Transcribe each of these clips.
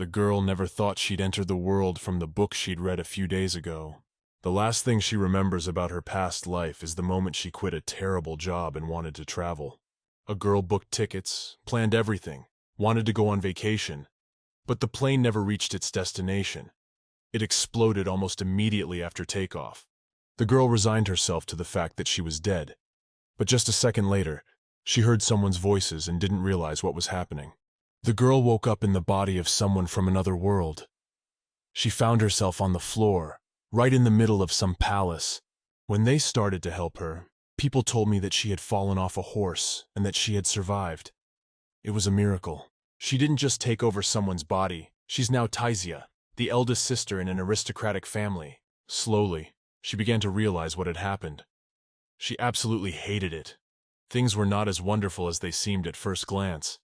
The girl never thought she'd enter the world from the book she'd read a few days ago. The last thing she remembers about her past life is the moment she quit a terrible job and wanted to travel. A girl booked tickets, planned everything, wanted to go on vacation, but the plane never reached its destination. It exploded almost immediately after takeoff. The girl resigned herself to the fact that she was dead, but just a second later, she heard someone's voices and didn't realize what was happening. The girl woke up in the body of someone from another world. She found herself on the floor, right in the middle of some palace. When they started to help her, people told me that she had fallen off a horse and that she had survived. It was a miracle. She didn't just take over someone's body. She's now Taisia, the eldest sister in an aristocratic family. Slowly, she began to realize what had happened. She absolutely hated it. Things were not as wonderful as they seemed at first glance.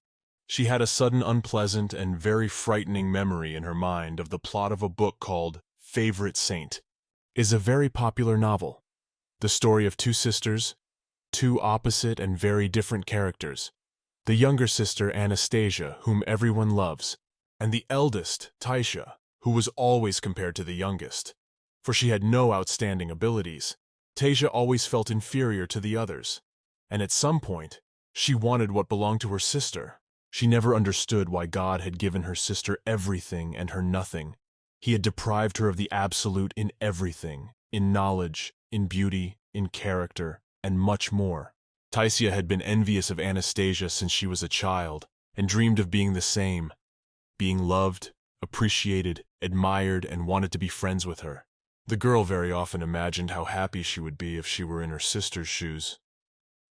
She had a sudden unpleasant and very frightening memory in her mind of the plot of a book called Favorite Saint. It's a very popular novel. The story of two sisters, two opposite and very different characters. The younger sister, Anastasia, whom everyone loves, and the eldest, Taisha, who was always compared to the youngest. For she had no outstanding abilities. Taisha always felt inferior to the others, and at some point, she wanted what belonged to her sister. She never understood why God had given her sister everything and her nothing. He had deprived her of the absolute in everything, in knowledge, in beauty, in character, and much more. Taisia had been envious of Anastasia since she was a child, and dreamed of being the same, being loved, appreciated, admired, and wanted to be friends with her. The girl very often imagined how happy she would be if she were in her sister's shoes.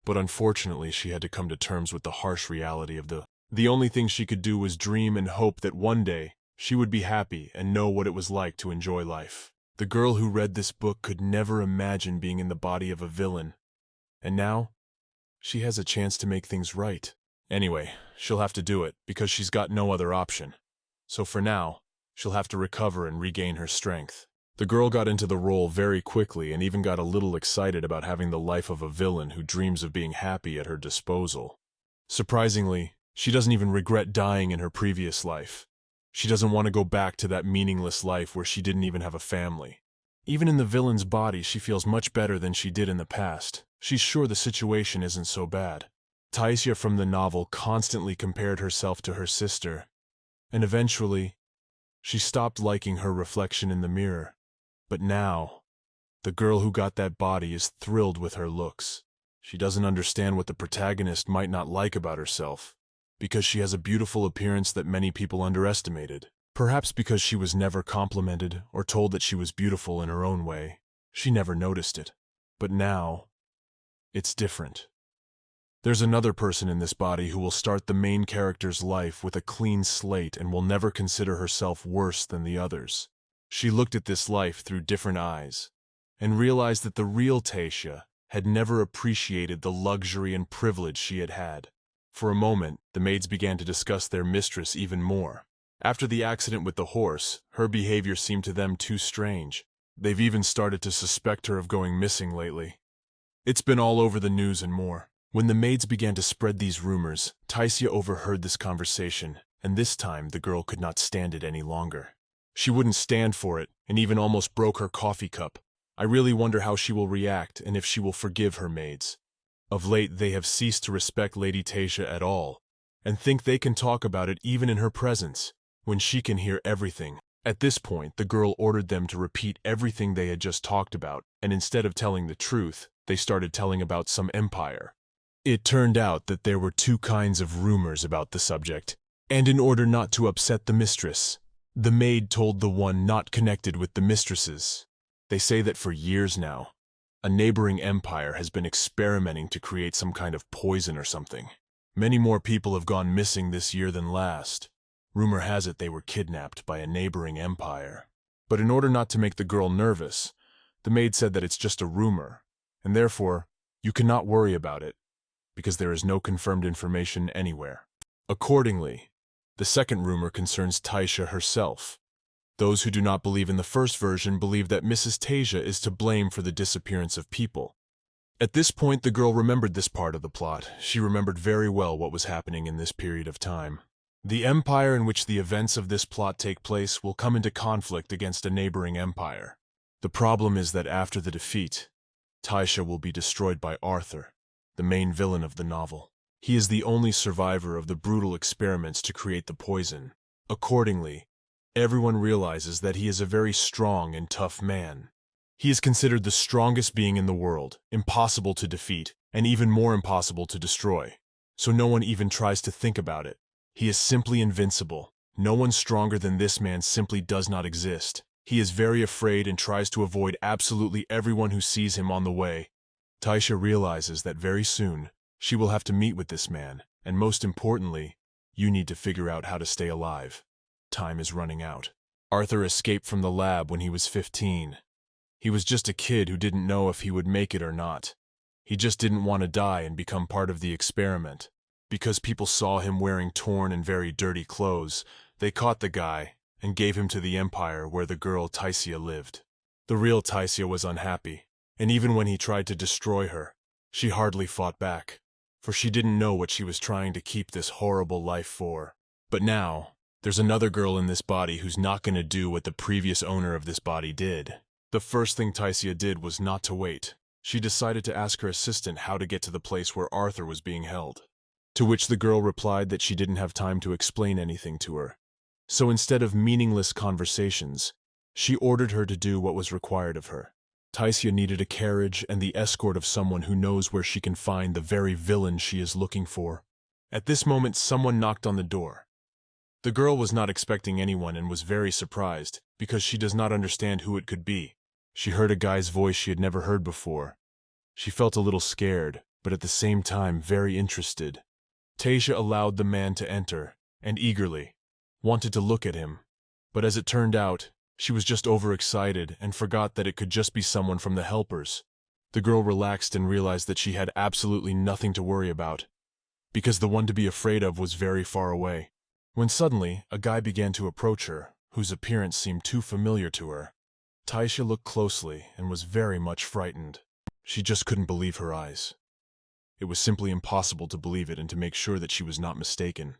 But unfortunately, she had to come to terms with the harsh reality of the only thing she could do was dream and hope that one day she would be happy and know what it was like to enjoy life. The girl who read this book could never imagine being in the body of a villain. And now, she has a chance to make things right. Anyway, she'll have to do it because she's got no other option. So for now, she'll have to recover and regain her strength. The girl got into the role very quickly and even got a little excited about having the life of a villain who dreams of being happy at her disposal. Surprisingly, she doesn't even regret dying in her previous life. She doesn't want to go back to that meaningless life where she didn't even have a family. Even in the villain's body, she feels much better than she did in the past. She's sure the situation isn't so bad. Taisia from the novel constantly compared herself to her sister, and eventually, she stopped liking her reflection in the mirror. But now, the girl who got that body is thrilled with her looks. She doesn't understand what the protagonist might not like about herself, because she has a beautiful appearance that many people underestimated. Perhaps because she was never complimented or told that she was beautiful in her own way, she never noticed it. But now, it's different. There's another person in this body who will start the main character's life with a clean slate and will never consider herself worse than the others. She looked at this life through different eyes, and realized that the real Taisha had never appreciated the luxury and privilege she had had. For a moment, the maids began to discuss their mistress even more. After the accident with the horse, her behavior seemed to them too strange. They've even started to suspect her of going missing lately. It's been all over the news and more. When the maids began to spread these rumors, Taisia overheard this conversation, and this time the girl could not stand it any longer. She wouldn't stand for it, and even almost broke her coffee cup. I really wonder how she will react and if she will forgive her maids. Of late, they have ceased to respect Lady Taisha at all, and think they can talk about it even in her presence, when she can hear everything. At this point, the girl ordered them to repeat everything they had just talked about, and instead of telling the truth, they started telling about some empire. It turned out that there were two kinds of rumors about the subject, and in order not to upset the mistress, the maid told the one not connected with the mistresses. They say that for years now, a neighboring empire has been experimenting to create some kind of poison or something. Many more people have gone missing this year than last. Rumor has it they were kidnapped by a neighboring empire. But in order not to make the girl nervous, the maid said that it's just a rumor, and therefore, you cannot worry about it, because there is no confirmed information anywhere. Accordingly, the second rumor concerns Taisha herself. Those who do not believe in the first version believe that Mrs. Taisha is to blame for the disappearance of people. At this point, the girl remembered this part of the plot. She remembered very well what was happening in this period of time. The empire in which the events of this plot take place will come into conflict against a neighboring empire. The problem is that after the defeat, Taisha will be destroyed by Arthur, the main villain of the novel. He is the only survivor of the brutal experiments to create the poison. Accordingly, everyone realizes that he is a very strong and tough man. He is considered the strongest being in the world, impossible to defeat, and even more impossible to destroy. So no one even tries to think about it. He is simply invincible. No one stronger than this man simply does not exist. He is very afraid and tries to avoid absolutely everyone who sees him on the way. Taisha realizes that very soon, she will have to meet with this man, and most importantly, you need to figure out how to stay alive. Time is running out. Arthur escaped from the lab when he was 15. He was just a kid who didn't know if he would make it or not. He just didn't want to die and become part of the experiment. Because people saw him wearing torn and very dirty clothes, they caught the guy and gave him to the empire where the girl Taisha lived. The real Taisha was unhappy, and even when he tried to destroy her, she hardly fought back, for she didn't know what she was trying to keep this horrible life for. But now, there's another girl in this body who's not going to do what the previous owner of this body did. The first thing Taisha did was not to wait. She decided to ask her assistant how to get to the place where Arthur was being held. To which the girl replied that she didn't have time to explain anything to her. So instead of meaningless conversations, she ordered her to do what was required of her. Taisha needed a carriage and the escort of someone who knows where she can find the very villain she is looking for. At this moment, someone knocked on the door. The girl was not expecting anyone and was very surprised, because she does not understand who it could be. She heard a guy's voice she had never heard before. She felt a little scared, but at the same time very interested. Taisha allowed the man to enter, and eagerly wanted to look at him. But as it turned out, she was just overexcited and forgot that it could just be someone from the helpers. The girl relaxed and realized that she had absolutely nothing to worry about, because the one to be afraid of was very far away. When suddenly, a guy began to approach her, whose appearance seemed too familiar to her. Taisha looked closely and was very much frightened. She just couldn't believe her eyes. It was simply impossible to believe it and to make sure that she was not mistaken.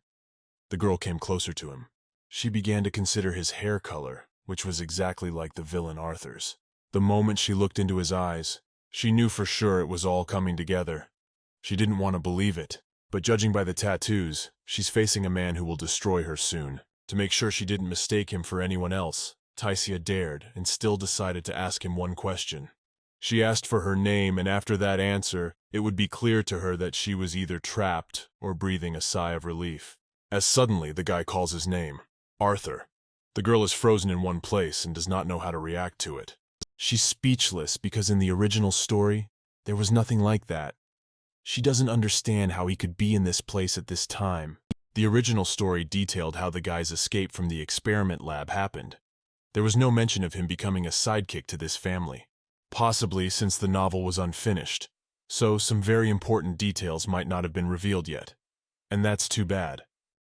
The girl came closer to him. She began to consider his hair color, which was exactly like the villain Arthur's. The moment she looked into his eyes, she knew for sure it was all coming together. She didn't want to believe it, but judging by the tattoos, she's facing a man who will destroy her soon. To make sure she didn't mistake him for anyone else, Taisha dared and still decided to ask him one question. She asked for her name, and after that answer, it would be clear to her that she was either trapped or breathing a sigh of relief. As suddenly, the guy calls his name, Arthur. The girl is frozen in one place and does not know how to react to it. She's speechless because in the original story, there was nothing like that. She doesn't understand how he could be in this place at this time. The original story detailed how the guy's escape from the experiment lab happened. There was no mention of him becoming a sidekick to this family, possibly since the novel was unfinished, so some very important details might not have been revealed yet. And that's too bad.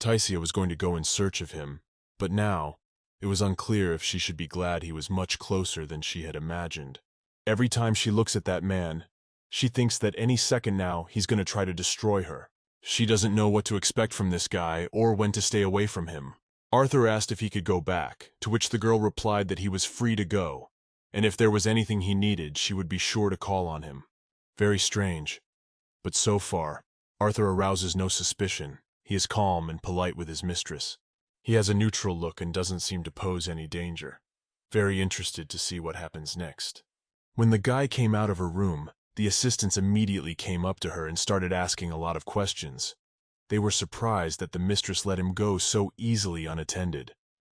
Taisha was going to go in search of him, but now, it was unclear if she should be glad he was much closer than she had imagined. Every time she looks at that man, she thinks that any second now he's going to try to destroy her. She doesn't know what to expect from this guy or when to stay away from him. Arthur asked if he could go back, to which the girl replied that he was free to go, and if there was anything he needed, she would be sure to call on him. Very strange. But so far, Arthur arouses no suspicion. He is calm and polite with his mistress. He has a neutral look and doesn't seem to pose any danger. Very interested to see what happens next. When the guy came out of her room, the assistants immediately came up to her and started asking a lot of questions. They were surprised that the mistress let him go so easily unattended.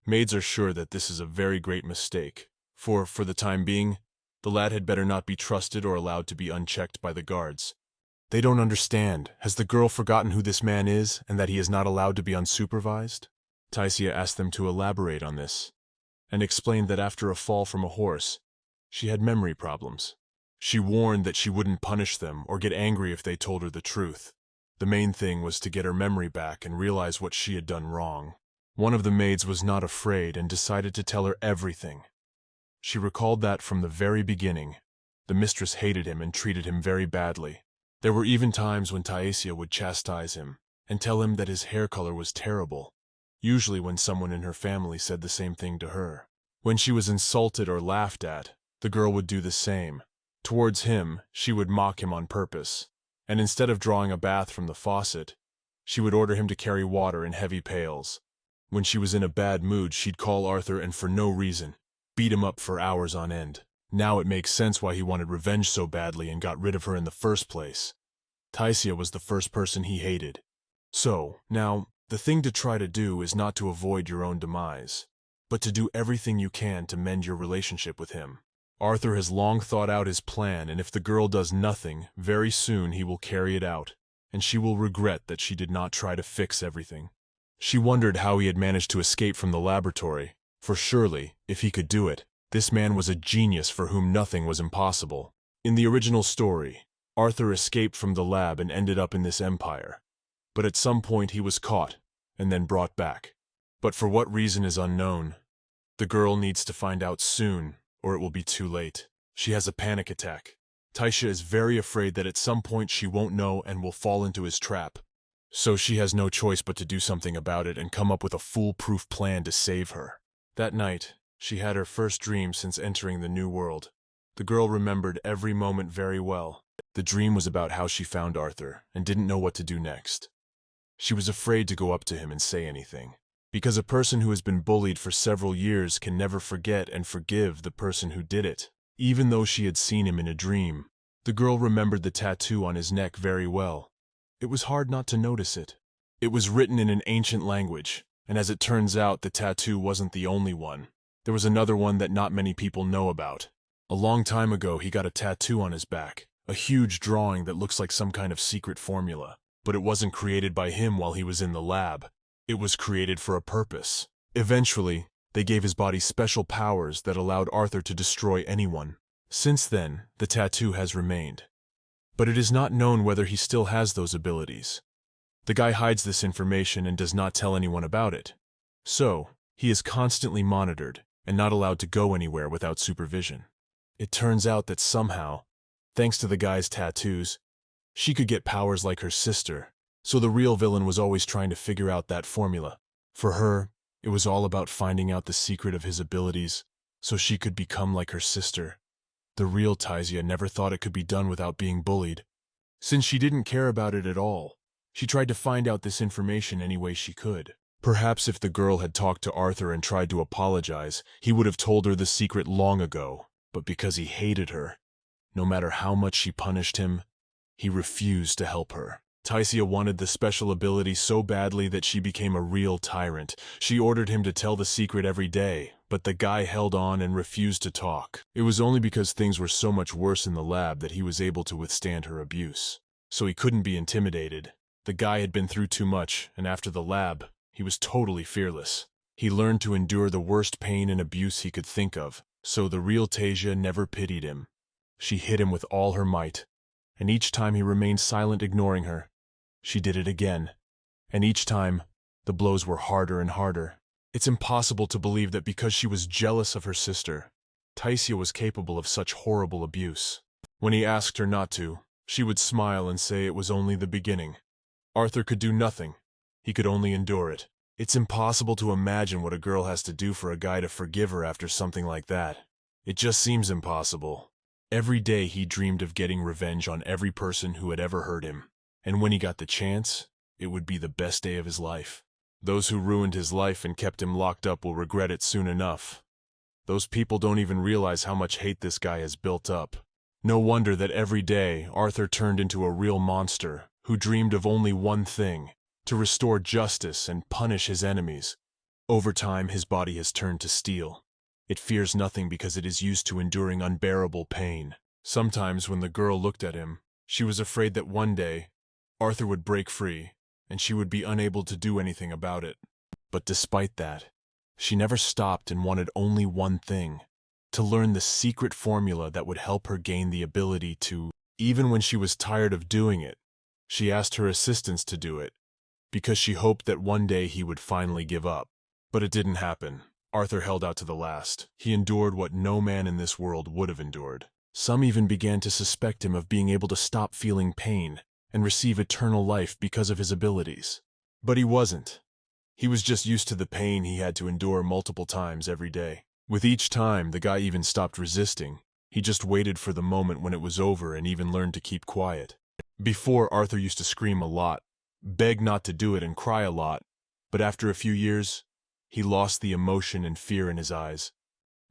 Maids are sure that this is a very great mistake, for the time being, the lad had better not be trusted or allowed to be unchecked by the guards. They don't understand. Has the girl forgotten who this man is and that he is not allowed to be unsupervised? Taisha asked them to elaborate on this, and explained that after a fall from a horse, she had memory problems. She warned that she wouldn't punish them or get angry if they told her the truth. The main thing was to get her memory back and realize what she had done wrong. One of the maids was not afraid and decided to tell her everything. She recalled that from the very beginning, the mistress hated him and treated him very badly. There were even times when Taisha would chastise him, and tell him that his hair color was terrible, usually when someone in her family said the same thing to her. When she was insulted or laughed at, the girl would do the same. Towards him, she would mock him on purpose, and instead of drawing a bath from the faucet, she would order him to carry water in heavy pails. When she was in a bad mood, she'd call Arthur and for no reason, beat him up for hours on end. Now it makes sense why he wanted revenge so badly and got rid of her in the first place. Taisia was the first person he hated. So, now, the thing to try to do is not to avoid your own demise, but to do everything you can to mend your relationship with him. Arthur has long thought out his plan, and if the girl does nothing, very soon he will carry it out, and she will regret that she did not try to fix everything. She wondered how he had managed to escape from the laboratory, for surely, if he could do it, this man was a genius for whom nothing was impossible. In the original story, Arthur escaped from the lab and ended up in this empire. But at some point he was caught, and then brought back. But for what reason is unknown. The girl needs to find out soon, or it will be too late. She has a panic attack. Taisia is very afraid that at some point she won't know and will fall into his trap. So she has no choice but to do something about it and come up with a foolproof plan to save her. That night, she had her first dream since entering the new world. The girl remembered every moment very well. The dream was about how she found Arthur and didn't know what to do next. She was afraid to go up to him and say anything, because a person who has been bullied for several years can never forget and forgive the person who did it, even though she had seen him in a dream. The girl remembered the tattoo on his neck very well. It was hard not to notice it. It was written in an ancient language, and as it turns out, the tattoo wasn't the only one. There was another one that not many people know about. A long time ago, he got a tattoo on his back, a huge drawing that looks like some kind of secret formula. But it wasn't created by him while he was in the lab. It was created for a purpose. Eventually, they gave his body special powers that allowed Arthur to destroy anyone. Since then, the tattoo has remained. But it is not known whether he still has those abilities. The guy hides this information and does not tell anyone about it. So, he is constantly monitored and not allowed to go anywhere without supervision. It turns out that somehow, thanks to the guy's tattoos, she could get powers like her sister, so the real villain was always trying to figure out that formula. For her, it was all about finding out the secret of his abilities, so she could become like her sister. The real Taisia never thought it could be done without being bullied. Since she didn't care about it at all, she tried to find out this information any way she could. Perhaps if the girl had talked to Arthur and tried to apologize, he would have told her the secret long ago, but because he hated her, no matter how much she punished him, he refused to help her. Taisia wanted the special ability so badly that she became a real tyrant. She ordered him to tell the secret every day, but the guy held on and refused to talk. It was only because things were so much worse in the lab that he was able to withstand her abuse. So he couldn't be intimidated. The guy had been through too much, and after the lab, he was totally fearless. He learned to endure the worst pain and abuse he could think of, so the real Taisia never pitied him. She hit him with all her might, and each time he remained silent, ignoring her. She did it again, and each time, the blows were harder and harder. It's impossible to believe that because she was jealous of her sister, Taisia was capable of such horrible abuse. When he asked her not to, she would smile and say it was only the beginning. Arthur could do nothing. He could only endure it. It's impossible to imagine what a girl has to do for a guy to forgive her after something like that. It just seems impossible. Every day he dreamed of getting revenge on every person who had ever hurt him, and when he got the chance, it would be the best day of his life. Those who ruined his life and kept him locked up will regret it soon enough. Those people don't even realize how much hate this guy has built up. No wonder that every day Arthur turned into a real monster who dreamed of only one thing: to restore justice and punish his enemies. Over time, his body has turned to steel. It fears nothing because it is used to enduring unbearable pain. Sometimes when the girl looked at him, she was afraid that one day, Arthur would break free, and she would be unable to do anything about it. But despite that, she never stopped and wanted only one thing: to learn the secret formula that would help her gain the ability to. Even when she was tired of doing it, she asked her assistants to do it, because she hoped that one day he would finally give up. But it didn't happen. Arthur held out to the last. He endured what no man in this world would have endured. Some even began to suspect him of being able to stop feeling pain, and receive eternal life because of his abilities. But he wasn't. He was just used to the pain he had to endure multiple times every day. With each time, the guy even stopped resisting. He just waited for the moment when it was over and even learned to keep quiet. Before, Arthur used to scream a lot, beg not to do it, and cry a lot, but after a few years, he lost the emotion and fear in his eyes.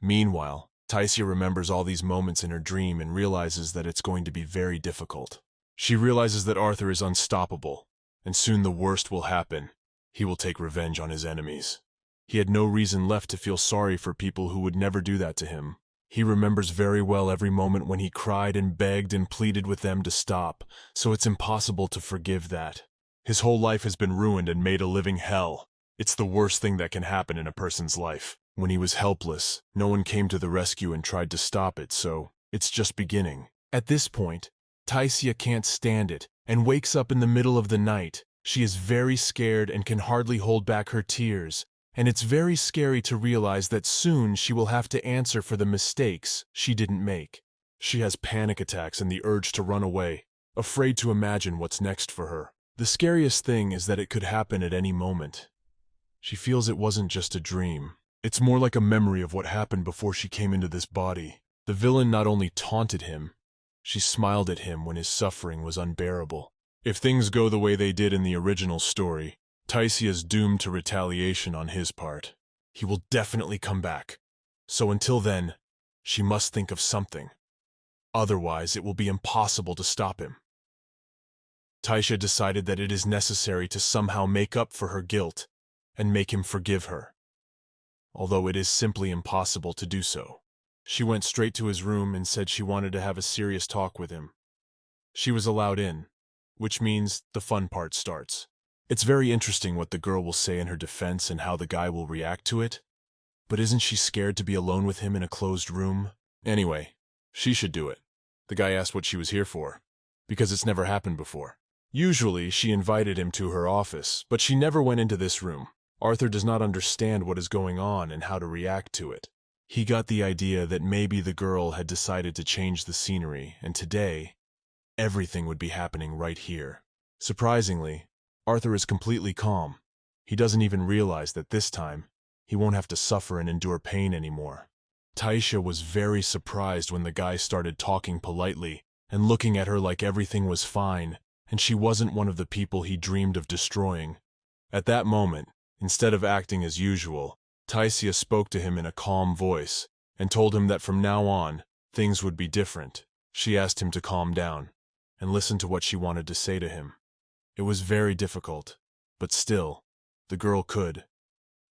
Meanwhile, Taisia remembers all these moments in her dream and realizes that it's going to be very difficult. She realizes that Arthur is unstoppable, and soon the worst will happen. He will take revenge on his enemies. He had no reason left to feel sorry for people who would never do that to him. He remembers very well every moment when he cried and begged and pleaded with them to stop, so it's impossible to forgive that. His whole life has been ruined and made a living hell. It's the worst thing that can happen in a person's life. When he was helpless, no one came to the rescue and tried to stop it, so it's just beginning. At this point, Taisia can't stand it and wakes up in the middle of the night. She is very scared and can hardly hold back her tears, and it's very scary to realize that soon she will have to answer for the mistakes she didn't make. She has panic attacks and the urge to run away, afraid to imagine what's next for her. The scariest thing is that it could happen at any moment. She feels it wasn't just a dream. It's more like a memory of what happened before she came into this body. The villain not only taunted him, she smiled at him when his suffering was unbearable. If things go the way they did in the original story, Taisia is doomed to retaliation on his part. He will definitely come back. So until then, she must think of something. Otherwise, it will be impossible to stop him. Taisia decided that it is necessary to somehow make up for her guilt and make him forgive her, although it is simply impossible to do so. She went straight to his room and said she wanted to have a serious talk with him. She was allowed in, which means the fun part starts. It's very interesting what the girl will say in her defense and how the guy will react to it, but isn't she scared to be alone with him in a closed room? Anyway, she should do it. The guy asked what she was here for, because it's never happened before. Usually, she invited him to her office, but she never went into this room. Arthur does not understand what is going on and how to react to it. He got the idea that maybe the girl had decided to change the scenery, and today, everything would be happening right here. Surprisingly, Arthur is completely calm. He doesn't even realize that this time, he won't have to suffer and endure pain anymore. Taisia was very surprised when the guy started talking politely and looking at her like everything was fine, and she wasn't one of the people he dreamed of destroying. At that moment, instead of acting as usual, Taisia spoke to him in a calm voice and told him that from now on, things would be different. She asked him to calm down and listen to what she wanted to say to him. It was very difficult, but still, the girl could.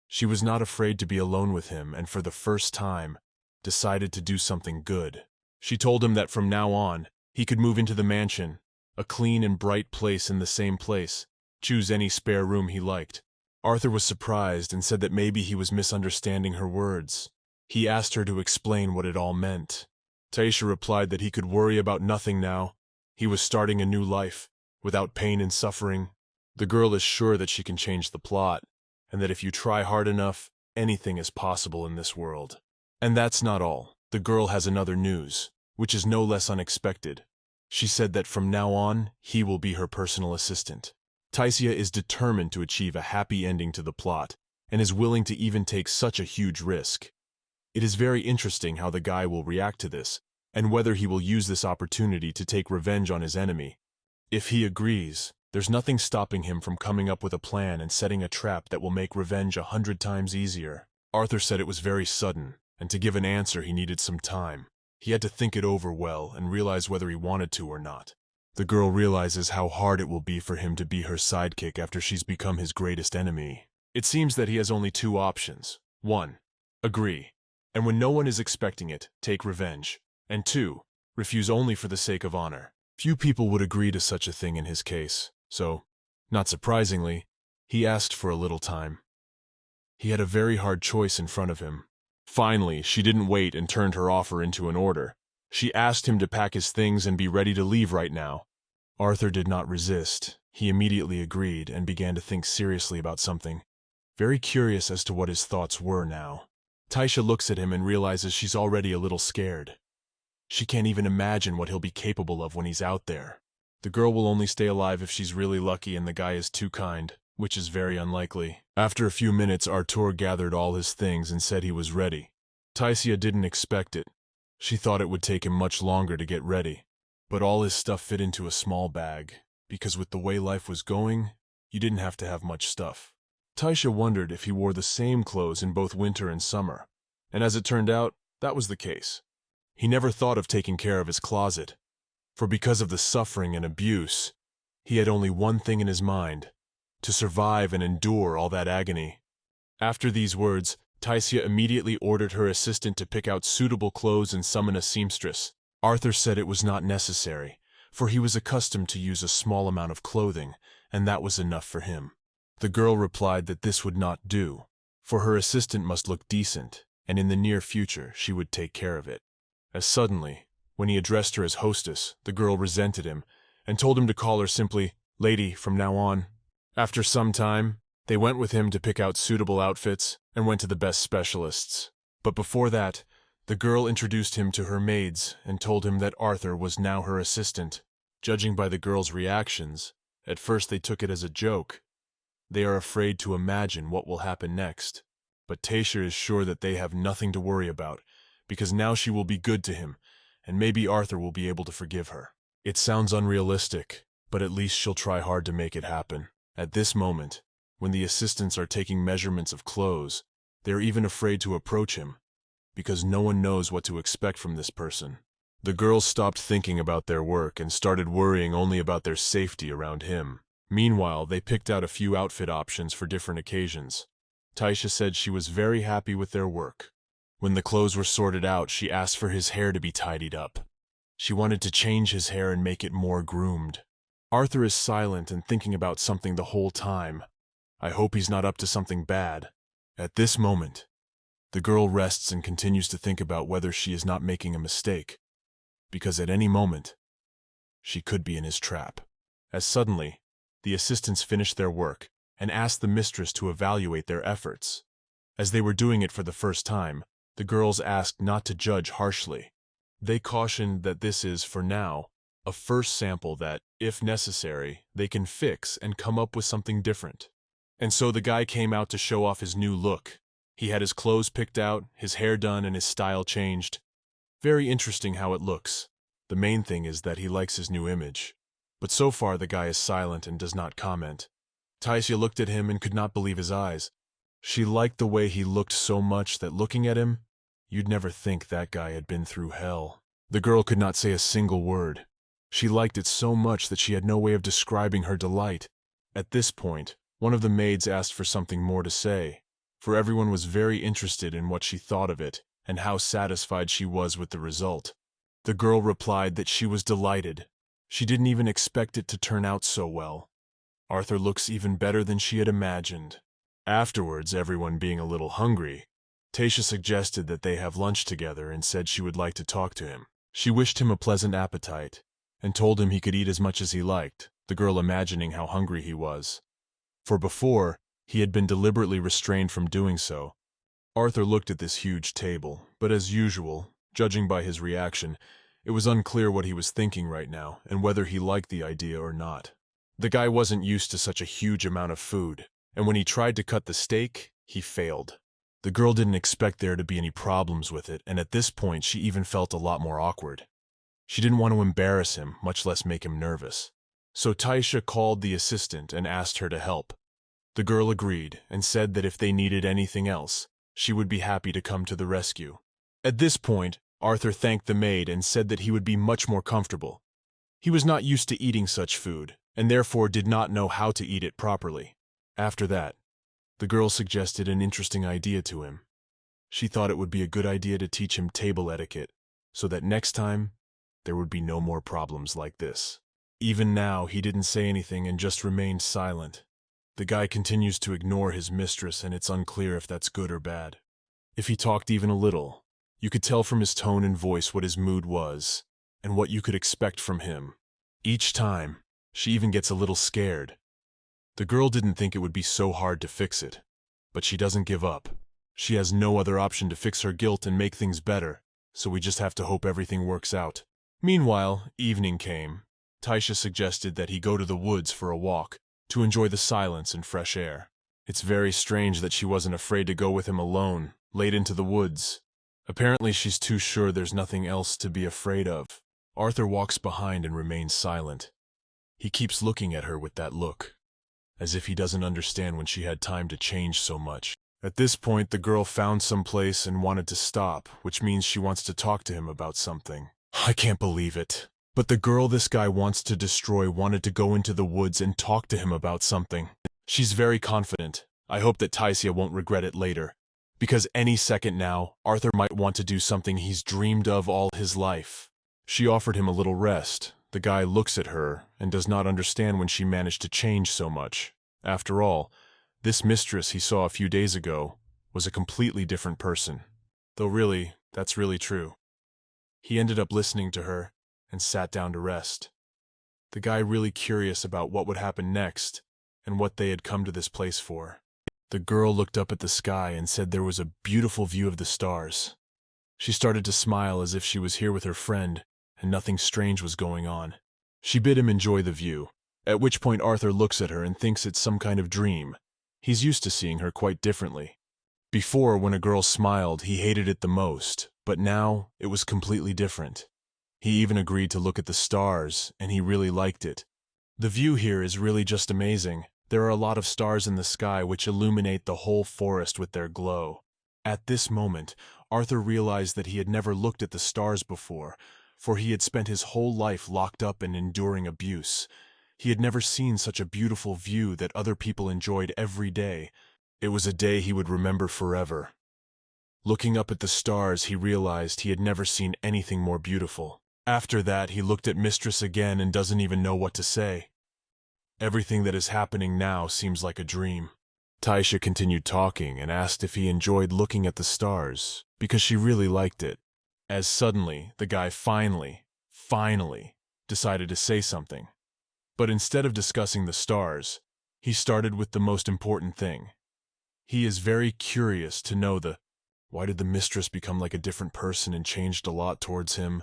She was not afraid to be alone with him and for the first time, decided to do something good. She told him that from now on, he could move into the mansion, a clean and bright place in the same place, choose any spare room he liked. Arthur was surprised and said that maybe he was misunderstanding her words. He asked her to explain what it all meant. Taisia replied that he could worry about nothing now. He was starting a new life, without pain and suffering. The girl is sure that she can change the plot, and that if you try hard enough, anything is possible in this world. And that's not all. The girl has another news, which is no less unexpected. She said that from now on, he will be her personal assistant. Taisia is determined to achieve a happy ending to the plot, and is willing to even take such a huge risk. It is very interesting how the guy will react to this, and whether he will use this opportunity to take revenge on his enemy. If he agrees, there's nothing stopping him from coming up with a plan and setting a trap that will make revenge 100 times easier. Arthur said it was very sudden, and to give an answer he needed some time. He had to think it over well and realize whether he wanted to or not. The girl realizes how hard it will be for him to be her sidekick after she's become his greatest enemy. It seems that he has only two options. 1. Agree, and when no one is expecting it, take revenge. And 2. Refuse only for the sake of honor. Few people would agree to such a thing in his case, so, not surprisingly, he asked for a little time. He had a very hard choice in front of him. Finally, she didn't wait and turned her offer into an order. She asked him to pack his things and be ready to leave right now. Arthur did not resist. He immediately agreed and began to think seriously about something, very curious as to what his thoughts were now. Taisia looks at him and realizes she's already a little scared. She can't even imagine what he'll be capable of when he's out there. The girl will only stay alive if she's really lucky and the guy is too kind, which is very unlikely. After a few minutes, Artur gathered all his things and said he was ready. Taisia didn't expect it. She thought it would take him much longer to get ready. But all his stuff fit into a small bag, because with the way life was going, you didn't have to have much stuff. Taisha wondered if he wore the same clothes in both winter and summer, and as it turned out, that was the case. He never thought of taking care of his closet, for because of the suffering and abuse, he had only one thing in his mind: to survive and endure all that agony. After these words, Taisia immediately ordered her assistant to pick out suitable clothes and summon a seamstress. Arthur said it was not necessary, for he was accustomed to use a small amount of clothing, and that was enough for him. The girl replied that this would not do, for her assistant must look decent, and in the near future she would take care of it. As suddenly, when he addressed her as hostess, the girl resented him, and told him to call her simply "Lady" from now on. After some time, they went with him to pick out suitable outfits, and went to the best specialists. But before that, the girl introduced him to her maids and told him that Arthur was now her assistant. Judging by the girl's reactions, at first they took it as a joke. They are afraid to imagine what will happen next. But Taisha is sure that they have nothing to worry about, because now she will be good to him, and maybe Arthur will be able to forgive her. It sounds unrealistic, but at least she'll try hard to make it happen. At this moment, when the assistants are taking measurements of clothes, they are even afraid to approach him, because no one knows what to expect from this person. The girls stopped thinking about their work and started worrying only about their safety around him. Meanwhile, they picked out a few outfit options for different occasions. Taisha said she was very happy with their work. When the clothes were sorted out, she asked for his hair to be tidied up. She wanted to change his hair and make it more groomed. Arthur is silent and thinking about something the whole time. I hope he's not up to something bad. At this moment, the girl rests and continues to think about whether she is not making a mistake, because at any moment, she could be in his trap. As suddenly, the assistants finished their work and asked the mistress to evaluate their efforts. As they were doing it for the first time, the girls asked not to judge harshly. They cautioned that this is, for now, a first sample that, if necessary, they can fix and come up with something different. And so the guy came out to show off his new look. He had his clothes picked out, his hair done, and his style changed. Very interesting how it looks. The main thing is that he likes his new image. But so far the guy is silent and does not comment. Taisha looked at him and could not believe his eyes. She liked the way he looked so much that looking at him, you'd never think that guy had been through hell. The girl could not say a single word. She liked it so much that she had no way of describing her delight. At this point, one of the maids asked for something more to say, for everyone was very interested in what she thought of it and how satisfied she was with the result. The girl replied that she was delighted. She didn't even expect it to turn out so well. Arthur looks even better than she had imagined. Afterwards, everyone being a little hungry, Taisha suggested that they have lunch together and said she would like to talk to him. She wished him a pleasant appetite and told him he could eat as much as he liked, the girl imagining how hungry he was. For before, he had been deliberately restrained from doing so. Arthur looked at this huge table, but as usual, judging by his reaction, it was unclear what he was thinking right now and whether he liked the idea or not. The guy wasn't used to such a huge amount of food, and when he tried to cut the steak, he failed. The girl didn't expect there to be any problems with it, and at this point she even felt a lot more awkward. She didn't want to embarrass him, much less make him nervous. So Taisha called the assistant and asked her to help. The girl agreed and said that if they needed anything else, she would be happy to come to the rescue. At this point, Arthur thanked the maid and said that he would be much more comfortable. He was not used to eating such food, and therefore did not know how to eat it properly. After that, the girl suggested an interesting idea to him. She thought it would be a good idea to teach him table etiquette, so that next time, there would be no more problems like this. Even now, he didn't say anything and just remained silent. The guy continues to ignore his mistress, and it's unclear if that's good or bad. If he talked even a little, you could tell from his tone and voice what his mood was, and what you could expect from him. Each time, she even gets a little scared. The girl didn't think it would be so hard to fix it, but she doesn't give up. She has no other option to fix her guilt and make things better, so we just have to hope everything works out. Meanwhile, evening came. Taisha suggested that he go to the woods for a walk, to enjoy the silence and fresh air. It's very strange that she wasn't afraid to go with him alone, late into the woods. Apparently she's too sure there's nothing else to be afraid of. Arthur walks behind and remains silent. He keeps looking at her with that look, as if he doesn't understand when she had time to change so much. At this point, the girl found some place and wanted to stop, which means she wants to talk to him about something. I can't believe it. But the girl this guy wants to destroy wanted to go into the woods and talk to him about something. She's very confident. I hope that Taisha won't regret it later. Because any second now, Arthur might want to do something he's dreamed of all his life. She offered him a little rest. The guy looks at her and does not understand when she managed to change so much. After all, this mistress he saw a few days ago was a completely different person. Though really, that's really true. He ended up listening to her and sat down to rest. The guy really curious about what would happen next and what they had come to this place for. The girl looked up at the sky and said there was a beautiful view of the stars. She started to smile as if she was here with her friend and nothing strange was going on. She bid him enjoy the view, at which point Arthur looks at her and thinks it's some kind of dream. He's used to seeing her quite differently. Before, when a girl smiled, he hated it the most, but now it was completely different. He even agreed to look at the stars, and he really liked it. The view here is really just amazing. There are a lot of stars in the sky which illuminate the whole forest with their glow. At this moment, Arthur realized that he had never looked at the stars before, for he had spent his whole life locked up and enduring abuse. He had never seen such a beautiful view that other people enjoyed every day. It was a day he would remember forever. Looking up at the stars, he realized he had never seen anything more beautiful. After that, he looked at Mistress again and doesn't even know what to say. Everything that is happening now seems like a dream. Taisha continued talking and asked if he enjoyed looking at the stars, because she really liked it. As suddenly, the guy finally decided to say something. But instead of discussing the stars, he started with the most important thing. He is very curious to know why did the mistress become like a different person and changed a lot towards him?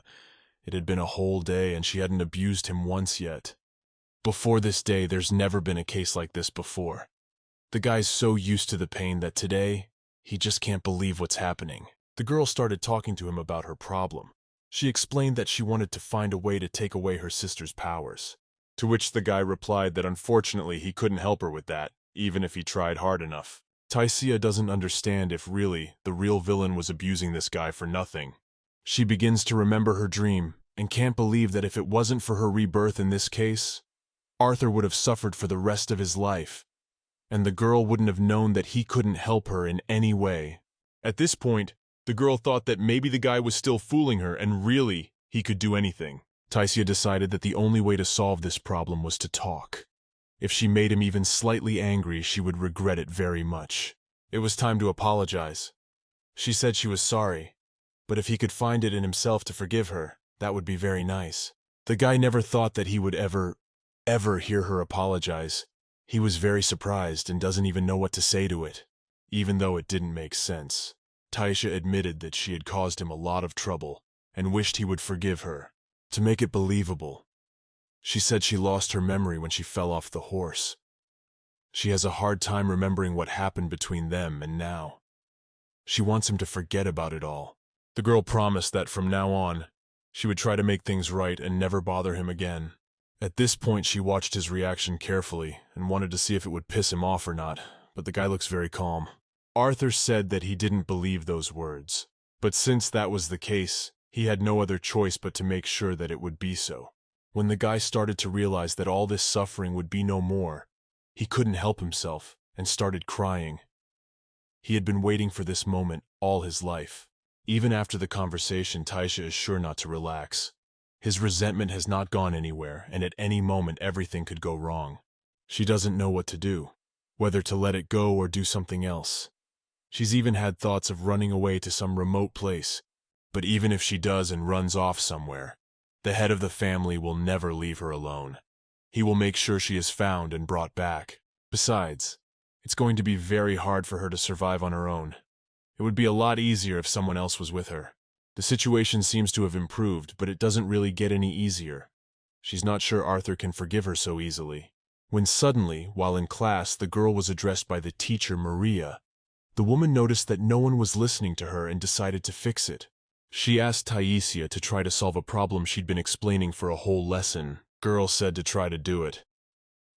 It had been a whole day and she hadn't abused him once yet. Before this day, there's never been a case like this before. The guy's so used to the pain that today, he just can't believe what's happening. The girl started talking to him about her problem. She explained that she wanted to find a way to take away her sister's powers. To which the guy replied that unfortunately he couldn't help her with that, even if he tried hard enough. Taisha doesn't understand if really the real villain was abusing this guy for nothing. She begins to remember her dream and can't believe that if it wasn't for her rebirth in this case, Arthur would have suffered for the rest of his life, and the girl wouldn't have known that he couldn't help her in any way. At this point, the girl thought that maybe the guy was still fooling her and really he could do anything. Taisha decided that the only way to solve this problem was to talk. If she made him even slightly angry, she would regret it very much. It was time to apologize. She said she was sorry, but if he could find it in himself to forgive her, that would be very nice. The guy never thought that he would ever hear her apologize. He was very surprised and doesn't even know what to say to it, even though it didn't make sense. Taisha admitted that she had caused him a lot of trouble and wished he would forgive her. To make it believable, she said she lost her memory when she fell off the horse. She has a hard time remembering what happened between them and now. She wants him to forget about it all. The girl promised that from now on, she would try to make things right and never bother him again. At this point, she watched his reaction carefully and wanted to see if it would piss him off or not, but the guy looks very calm. Arthur said that he didn't believe those words, but since that was the case, he had no other choice but to make sure that it would be so. When the guy started to realize that all this suffering would be no more, he couldn't help himself and started crying. He had been waiting for this moment all his life. Even after the conversation, Taisha is sure not to relax. His resentment has not gone anywhere, and at any moment everything could go wrong. She doesn't know what to do, whether to let it go or do something else. She's even had thoughts of running away to some remote place, but even if she does and runs off somewhere, the head of the family will never leave her alone. He will make sure she is found and brought back. Besides, it's going to be very hard for her to survive on her own. It would be a lot easier if someone else was with her. The situation seems to have improved, but it doesn't really get any easier. She's not sure Arthur can forgive her so easily. When suddenly, while in class, the girl was addressed by the teacher, Maria. The woman noticed that no one was listening to her and decided to fix it. She asked Taisia to try to solve a problem she'd been explaining for a whole lesson. Girl said to try to do it.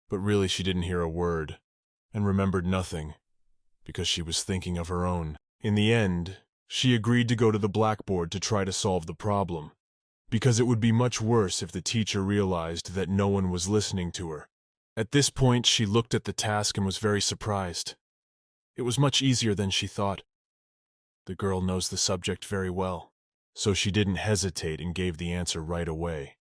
But really she didn't hear a word, and remembered nothing, because she was thinking of her own. In the end, she agreed to go to the blackboard to try to solve the problem, because it would be much worse if the teacher realized that no one was listening to her. At this point, she looked at the task and was very surprised. It was much easier than she thought. The girl knows the subject very well, so she didn't hesitate and gave the answer right away.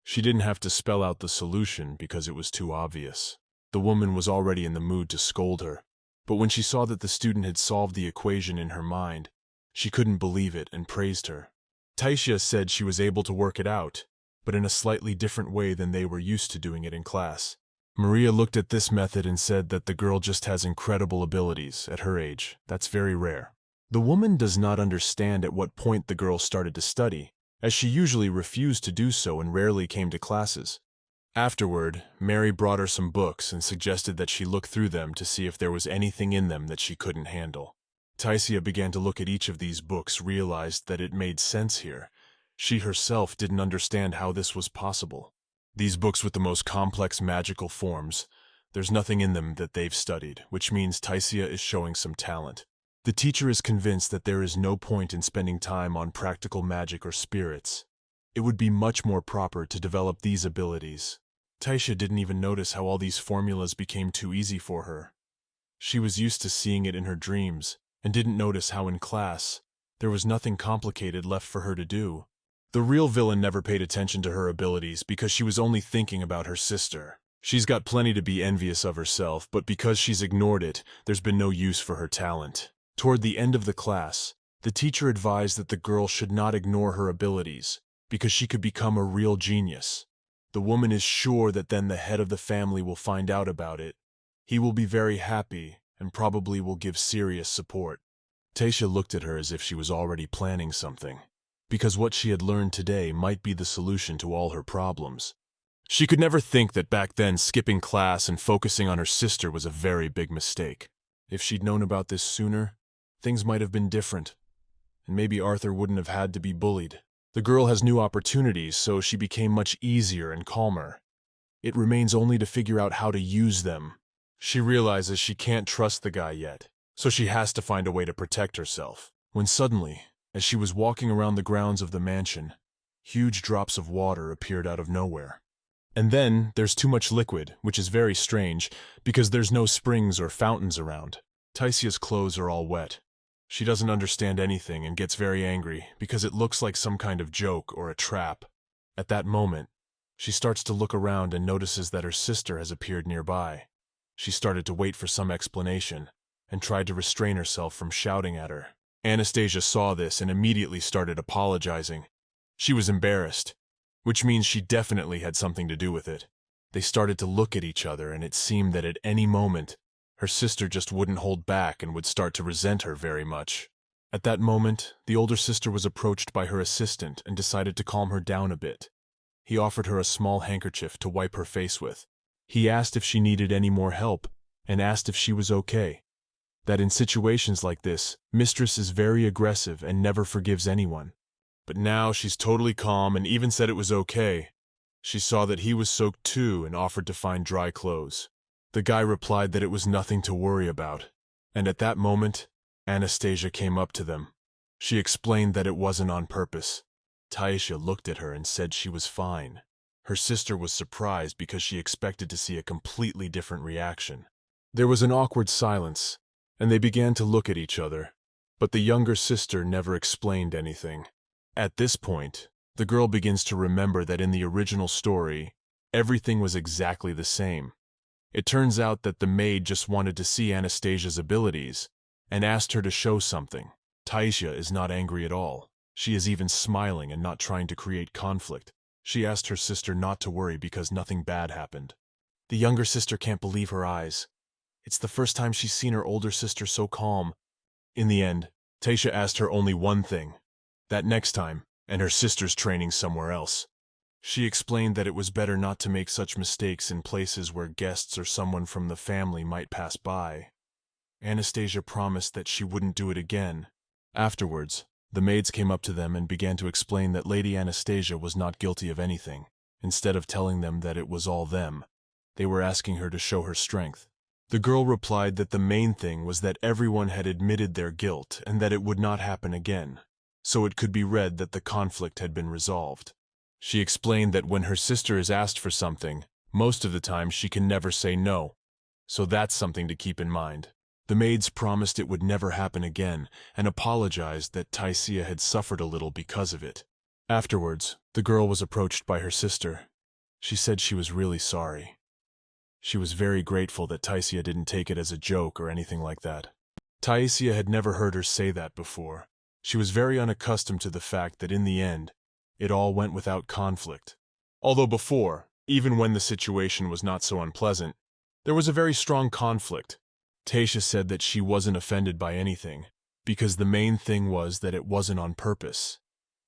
She didn't have to spell out the solution because it was too obvious. The woman was already in the mood to scold her, but when she saw that the student had solved the equation in her mind, she couldn't believe it and praised her. Taisia said she was able to work it out, but in a slightly different way than they were used to doing it in class. Maria looked at this method and said that the girl just has incredible abilities at her age. That's very rare. The woman does not understand at what point the girl started to study, as she usually refused to do so and rarely came to classes. Afterward, Mary brought her some books and suggested that she look through them to see if there was anything in them that she couldn't handle. Taisia began to look at each of these books, realized that it made sense here. She herself didn't understand how this was possible. These books with the most complex magical forms, there's nothing in them that they've studied, which means Taisia is showing some talent. The teacher is convinced that there is no point in spending time on practical magic or spirits. It would be much more proper to develop these abilities. Taisia didn't even notice how all these formulas became too easy for her. She was used to seeing it in her dreams, and didn't notice how in class, there was nothing complicated left for her to do. The real villain never paid attention to her abilities because she was only thinking about her sister. She's got plenty to be envious of herself, but because she's ignored it, there's been no use for her talent. Toward the end of the class, the teacher advised that the girl should not ignore her abilities, because she could become a real genius. The woman is sure that then the head of the family will find out about it. He will be very happy and probably will give serious support. Taisia looked at her as if she was already planning something, because what she had learned today might be the solution to all her problems. She could never think that back then skipping class and focusing on her sister was a very big mistake. If she'd known about this sooner, things might have been different, and maybe Arthur wouldn't have had to be bullied. The girl has new opportunities, so she became much easier and calmer. It remains only to figure out how to use them. She realizes she can't trust the guy yet, so she has to find a way to protect herself. When suddenly, as she was walking around the grounds of the mansion, huge drops of water appeared out of nowhere. And then there's too much liquid, which is very strange, because there's no springs or fountains around. Taisia's clothes are all wet. She doesn't understand anything and gets very angry because it looks like some kind of joke or a trap. At that moment, she starts to look around and notices that her sister has appeared nearby. She started to wait for some explanation and tried to restrain herself from shouting at her. Anastasia saw this and immediately started apologizing. She was embarrassed, which means she definitely had something to do with it. They started to look at each other, and it seemed that at any moment, her sister just wouldn't hold back and would start to resent her very much. At that moment, the older sister was approached by her assistant and decided to calm her down a bit. He offered her a small handkerchief to wipe her face with. He asked if she needed any more help, and asked if she was okay. That in situations like this, Mistress is very aggressive and never forgives anyone. But now she's totally calm and even said it was okay. She saw that he was soaked too and offered to find dry clothes. The guy replied that it was nothing to worry about, and at that moment, Anastasia came up to them. She explained that it wasn't on purpose. Taisia looked at her and said she was fine. Her sister was surprised because she expected to see a completely different reaction. There was an awkward silence, and they began to look at each other, but the younger sister never explained anything. At this point, the girl begins to remember that in the original story, everything was exactly the same. It turns out that the maid just wanted to see Anastasia's abilities and asked her to show something. Taisia is not angry at all. She is even smiling and not trying to create conflict. She asked her sister not to worry because nothing bad happened. The younger sister can't believe her eyes. It's the first time she's seen her older sister so calm. In the end, Taisia asked her only one thing. That next time, and her sister's training somewhere else. She explained that it was better not to make such mistakes in places where guests or someone from the family might pass by. Anastasia promised that she wouldn't do it again. Afterwards, the maids came up to them and began to explain that Lady Anastasia was not guilty of anything. Instead of telling them that it was all them, they were asking her to show her strength. The girl replied that the main thing was that everyone had admitted their guilt and that it would not happen again, so it could be read that the conflict had been resolved. She explained that when her sister is asked for something, most of the time she can never say no, so that's something to keep in mind. The maids promised it would never happen again and apologized that Taisia had suffered a little because of it. Afterwards, the girl was approached by her sister. She said she was really sorry. She was very grateful that Taisia didn't take it as a joke or anything like that. Taisia had never heard her say that before. She was very unaccustomed to the fact that in the end, it all went without conflict. Although before, even when the situation was not so unpleasant, there was a very strong conflict. Taisia said that she wasn't offended by anything, because the main thing was that it wasn't on purpose,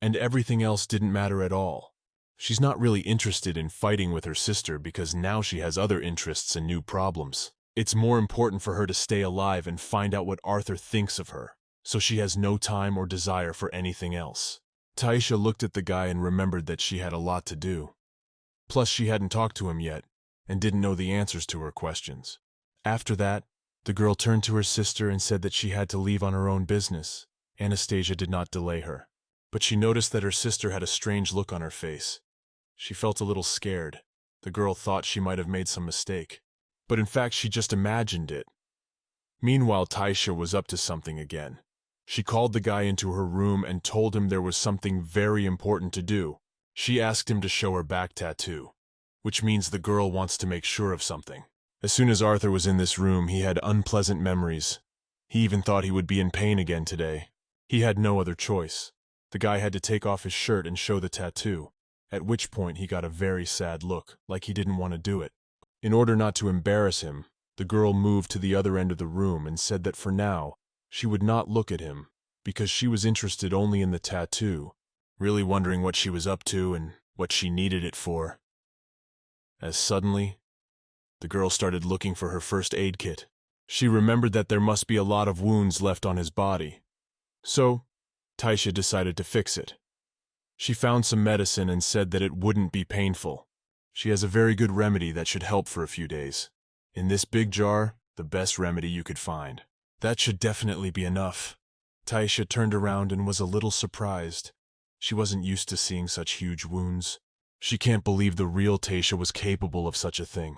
and everything else didn't matter at all. She's not really interested in fighting with her sister because now she has other interests and new problems. It's more important for her to stay alive and find out what Arthur thinks of her, so she has no time or desire for anything else. Taisia looked at the guy and remembered that she had a lot to do. Plus, she hadn't talked to him yet and didn't know the answers to her questions. After that, the girl turned to her sister and said that she had to leave on her own business. Anastasia did not delay her, but she noticed that her sister had a strange look on her face. She felt a little scared. The girl thought she might have made some mistake, but in fact she just imagined it. Meanwhile, Taisia was up to something again. She called the guy into her room and told him there was something very important to do. She asked him to show her back tattoo, which means the girl wants to make sure of something. As soon as Arthur was in this room, he had unpleasant memories. He even thought he would be in pain again today. He had no other choice. The guy had to take off his shirt and show the tattoo, at which point he got a very sad look, like he didn't want to do it. In order not to embarrass him, the girl moved to the other end of the room and said that for now, she would not look at him, because she was interested only in the tattoo, really wondering what she was up to and what she needed it for. As suddenly, the girl started looking for her first aid kit. She remembered that there must be a lot of wounds left on his body. So, Taisia decided to fix it. She found some medicine and said that it wouldn't be painful. She has a very good remedy that should help for a few days. In this big jar, the best remedy you could find. That should definitely be enough. Taisia turned around and was a little surprised. She wasn't used to seeing such huge wounds. She can't believe the real Taisia was capable of such a thing.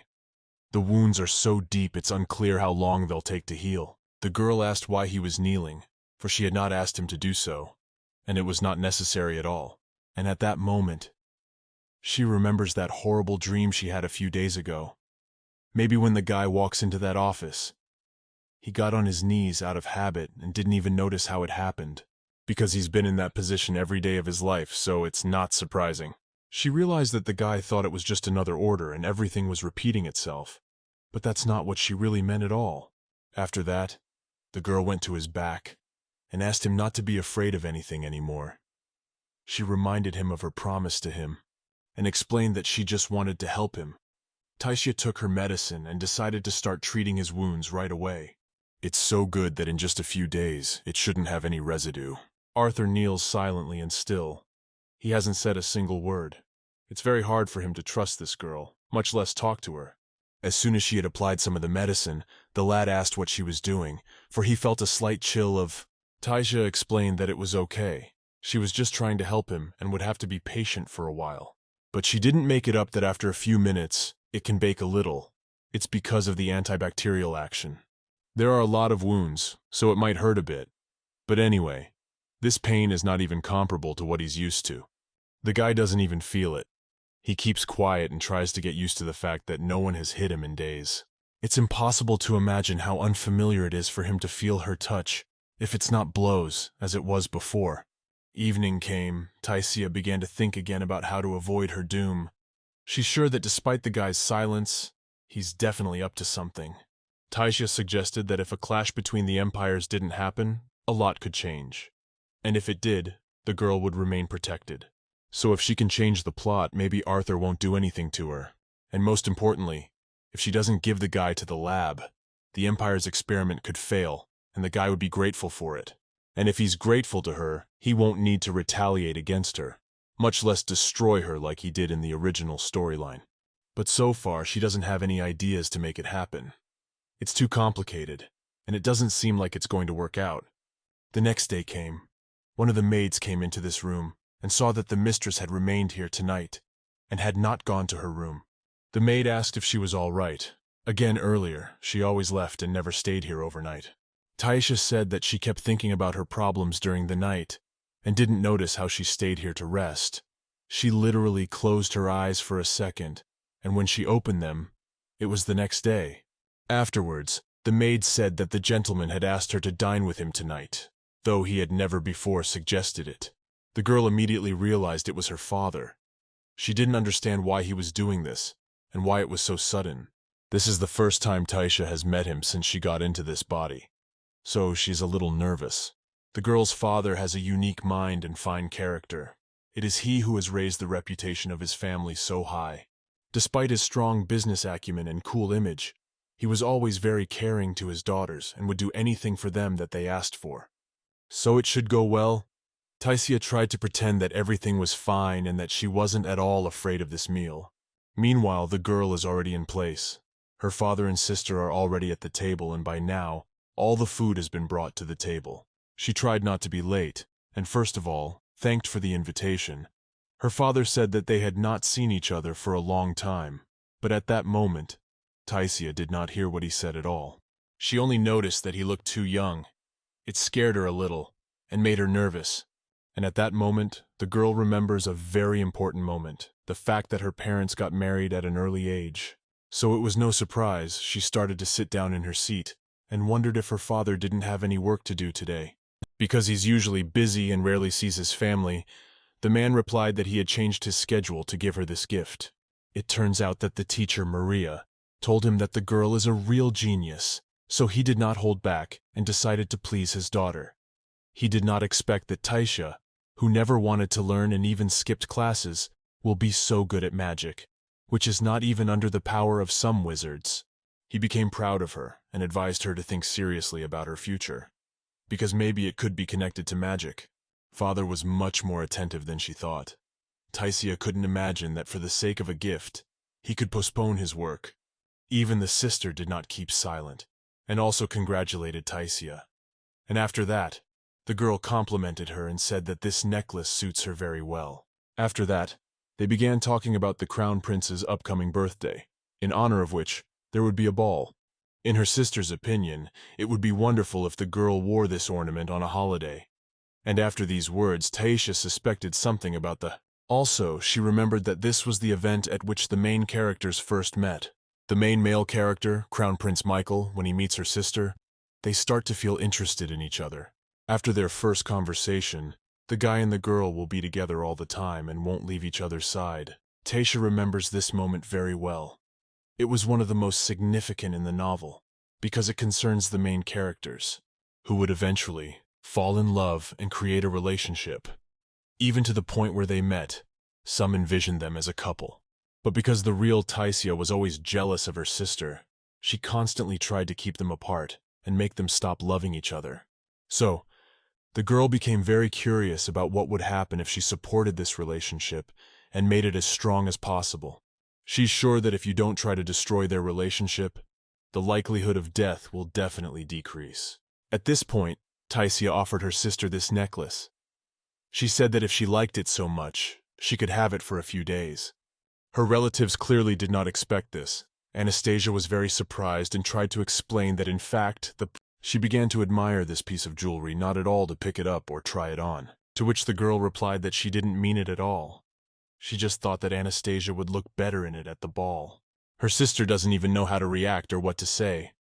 The wounds are so deep it's unclear how long they'll take to heal. The girl asked why he was kneeling, for she had not asked him to do so, and it was not necessary at all. And at that moment, she remembers that horrible dream she had a few days ago. Maybe when the guy walks into that office, he got on his knees out of habit and didn't even notice how it happened, because he's been in that position every day of his life, so it's not surprising. She realized that the guy thought it was just another order and everything was repeating itself, but that's not what she really meant at all. After that, the girl went to his back and asked him not to be afraid of anything anymore. She reminded him of her promise to him and explained that she just wanted to help him. Taisia took her medicine and decided to start treating his wounds right away. It's so good that in just a few days, it shouldn't have any residue. Arthur kneels silently and still. He hasn't said a single word. It's very hard for him to trust this girl, much less talk to her. As soon as she had applied some of the medicine, the lad asked what she was doing, for he felt a slight chill of... Taisia explained that it was okay. She was just trying to help him and would have to be patient for a while. But she didn't make it up that after a few minutes, it can bake a little. It's because of the antibacterial action. There are a lot of wounds, so it might hurt a bit. But anyway, this pain is not even comparable to what he's used to. The guy doesn't even feel it. He keeps quiet and tries to get used to the fact that no one has hit him in days. It's impossible to imagine how unfamiliar it is for him to feel her touch, if it's not blows, as it was before. Evening came. Taisia began to think again about how to avoid her doom. She's sure that despite the guy's silence, he's definitely up to something. Taisia suggested that if a clash between the empires didn't happen, a lot could change. And if it did, the girl would remain protected. So if she can change the plot, maybe Arthur won't do anything to her. And most importantly, if she doesn't give the guy to the lab, the Empire's experiment could fail, and the guy would be grateful for it. And if he's grateful to her, he won't need to retaliate against her, much less destroy her like he did in the original storyline. But so far, she doesn't have any ideas to make it happen. It's too complicated, and it doesn't seem like it's going to work out. The next day came. One of the maids came into this room and saw that the mistress had remained here tonight and had not gone to her room. The maid asked if she was all right. Again earlier, she always left and never stayed here overnight. Taisha said that she kept thinking about her problems during the night and didn't notice how she stayed here to rest. She literally closed her eyes for a second, and when she opened them, it was the next day. Afterwards, the maid said that the gentleman had asked her to dine with him tonight, though he had never before suggested it. The girl immediately realized it was her father. She didn't understand why he was doing this, and why it was so sudden. This is the first time Taisha has met him since she got into this body, so she's a little nervous. The girl's father has a unique mind and fine character. It is he who has raised the reputation of his family so high. Despite his strong business acumen and cool image, he was always very caring to his daughters and would do anything for them that they asked for. So it should go well. Taisha tried to pretend that everything was fine and that she wasn't at all afraid of this meal. Meanwhile, the girl is already in place. Her father and sister are already at the table, and by now, all the food has been brought to the table. She tried not to be late, and first of all, thanked for the invitation. Her father said that they had not seen each other for a long time, but at that moment, Taisha did not hear what he said at all. She only noticed that he looked too young. It scared her a little, and made her nervous. And at that moment, the girl remembers a very important moment, the fact that her parents got married at an early age. So it was no surprise she started to sit down in her seat and wondered if her father didn't have any work to do today. Because he's usually busy and rarely sees his family, the man replied that he had changed his schedule to give her this gift. It turns out that the teacher, Maria, told him that the girl is a real genius, so he did not hold back and decided to please his daughter. He did not expect that Taisha, who never wanted to learn and even skipped classes, will be so good at magic, which is not even under the power of some wizards. He became proud of her and advised her to think seriously about her future, because maybe it could be connected to magic. Father was much more attentive than she thought. Taisha couldn't imagine that for the sake of a gift, he could postpone his work. Even the sister did not keep silent, and also congratulated Taisha. And after that, the girl complimented her and said that this necklace suits her very well. After that, they began talking about the Crown Prince's upcoming birthday, in honor of which there would be a ball. In her sister's opinion, it would be wonderful if the girl wore this ornament on a holiday. And after these words, Taisha suspected something about the... Also, she remembered that this was the event at which the main characters first met. The main male character, Crown Prince Michael, when he meets her sister, they start to feel interested in each other. After their first conversation, the guy and the girl will be together all the time and won't leave each other's side. Taisha remembers this moment very well. It was one of the most significant in the novel, because it concerns the main characters, who would eventually fall in love and create a relationship. Even to the point where they met, some envisioned them as a couple. But because the real Taisha was always jealous of her sister, she constantly tried to keep them apart and make them stop loving each other. So, the girl became very curious about what would happen if she supported this relationship and made it as strong as possible. She's sure that if you don't try to destroy their relationship, the likelihood of death will definitely decrease. At this point, Taisha offered her sister this necklace. She said that if she liked it so much, she could have it for a few days. Her relatives clearly did not expect this. Anastasia was very surprised and tried to explain that in fact, she began to admire this piece of jewelry, not at all to pick it up or try it on. To which the girl replied that she didn't mean it at all. She just thought that Anastasia would look better in it at the ball. Her sister doesn't even know how to react or what to say.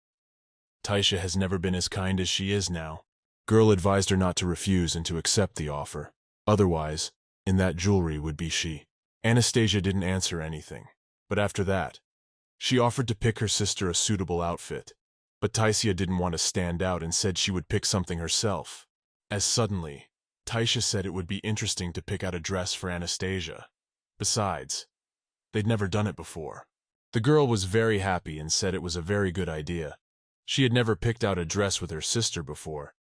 Taisha has never been as kind as she is now. Girl advised her not to refuse and to accept the offer. Otherwise, in that jewelry would be she. Anastasia didn't answer anything, but after that, she offered to pick her sister a suitable outfit. But Taisha didn't want to stand out and said she would pick something herself. As suddenly, Taisha said it would be interesting to pick out a dress for Anastasia. Besides, they'd never done it before. The girl was very happy and said it was a very good idea. She had never picked out a dress with her sister before.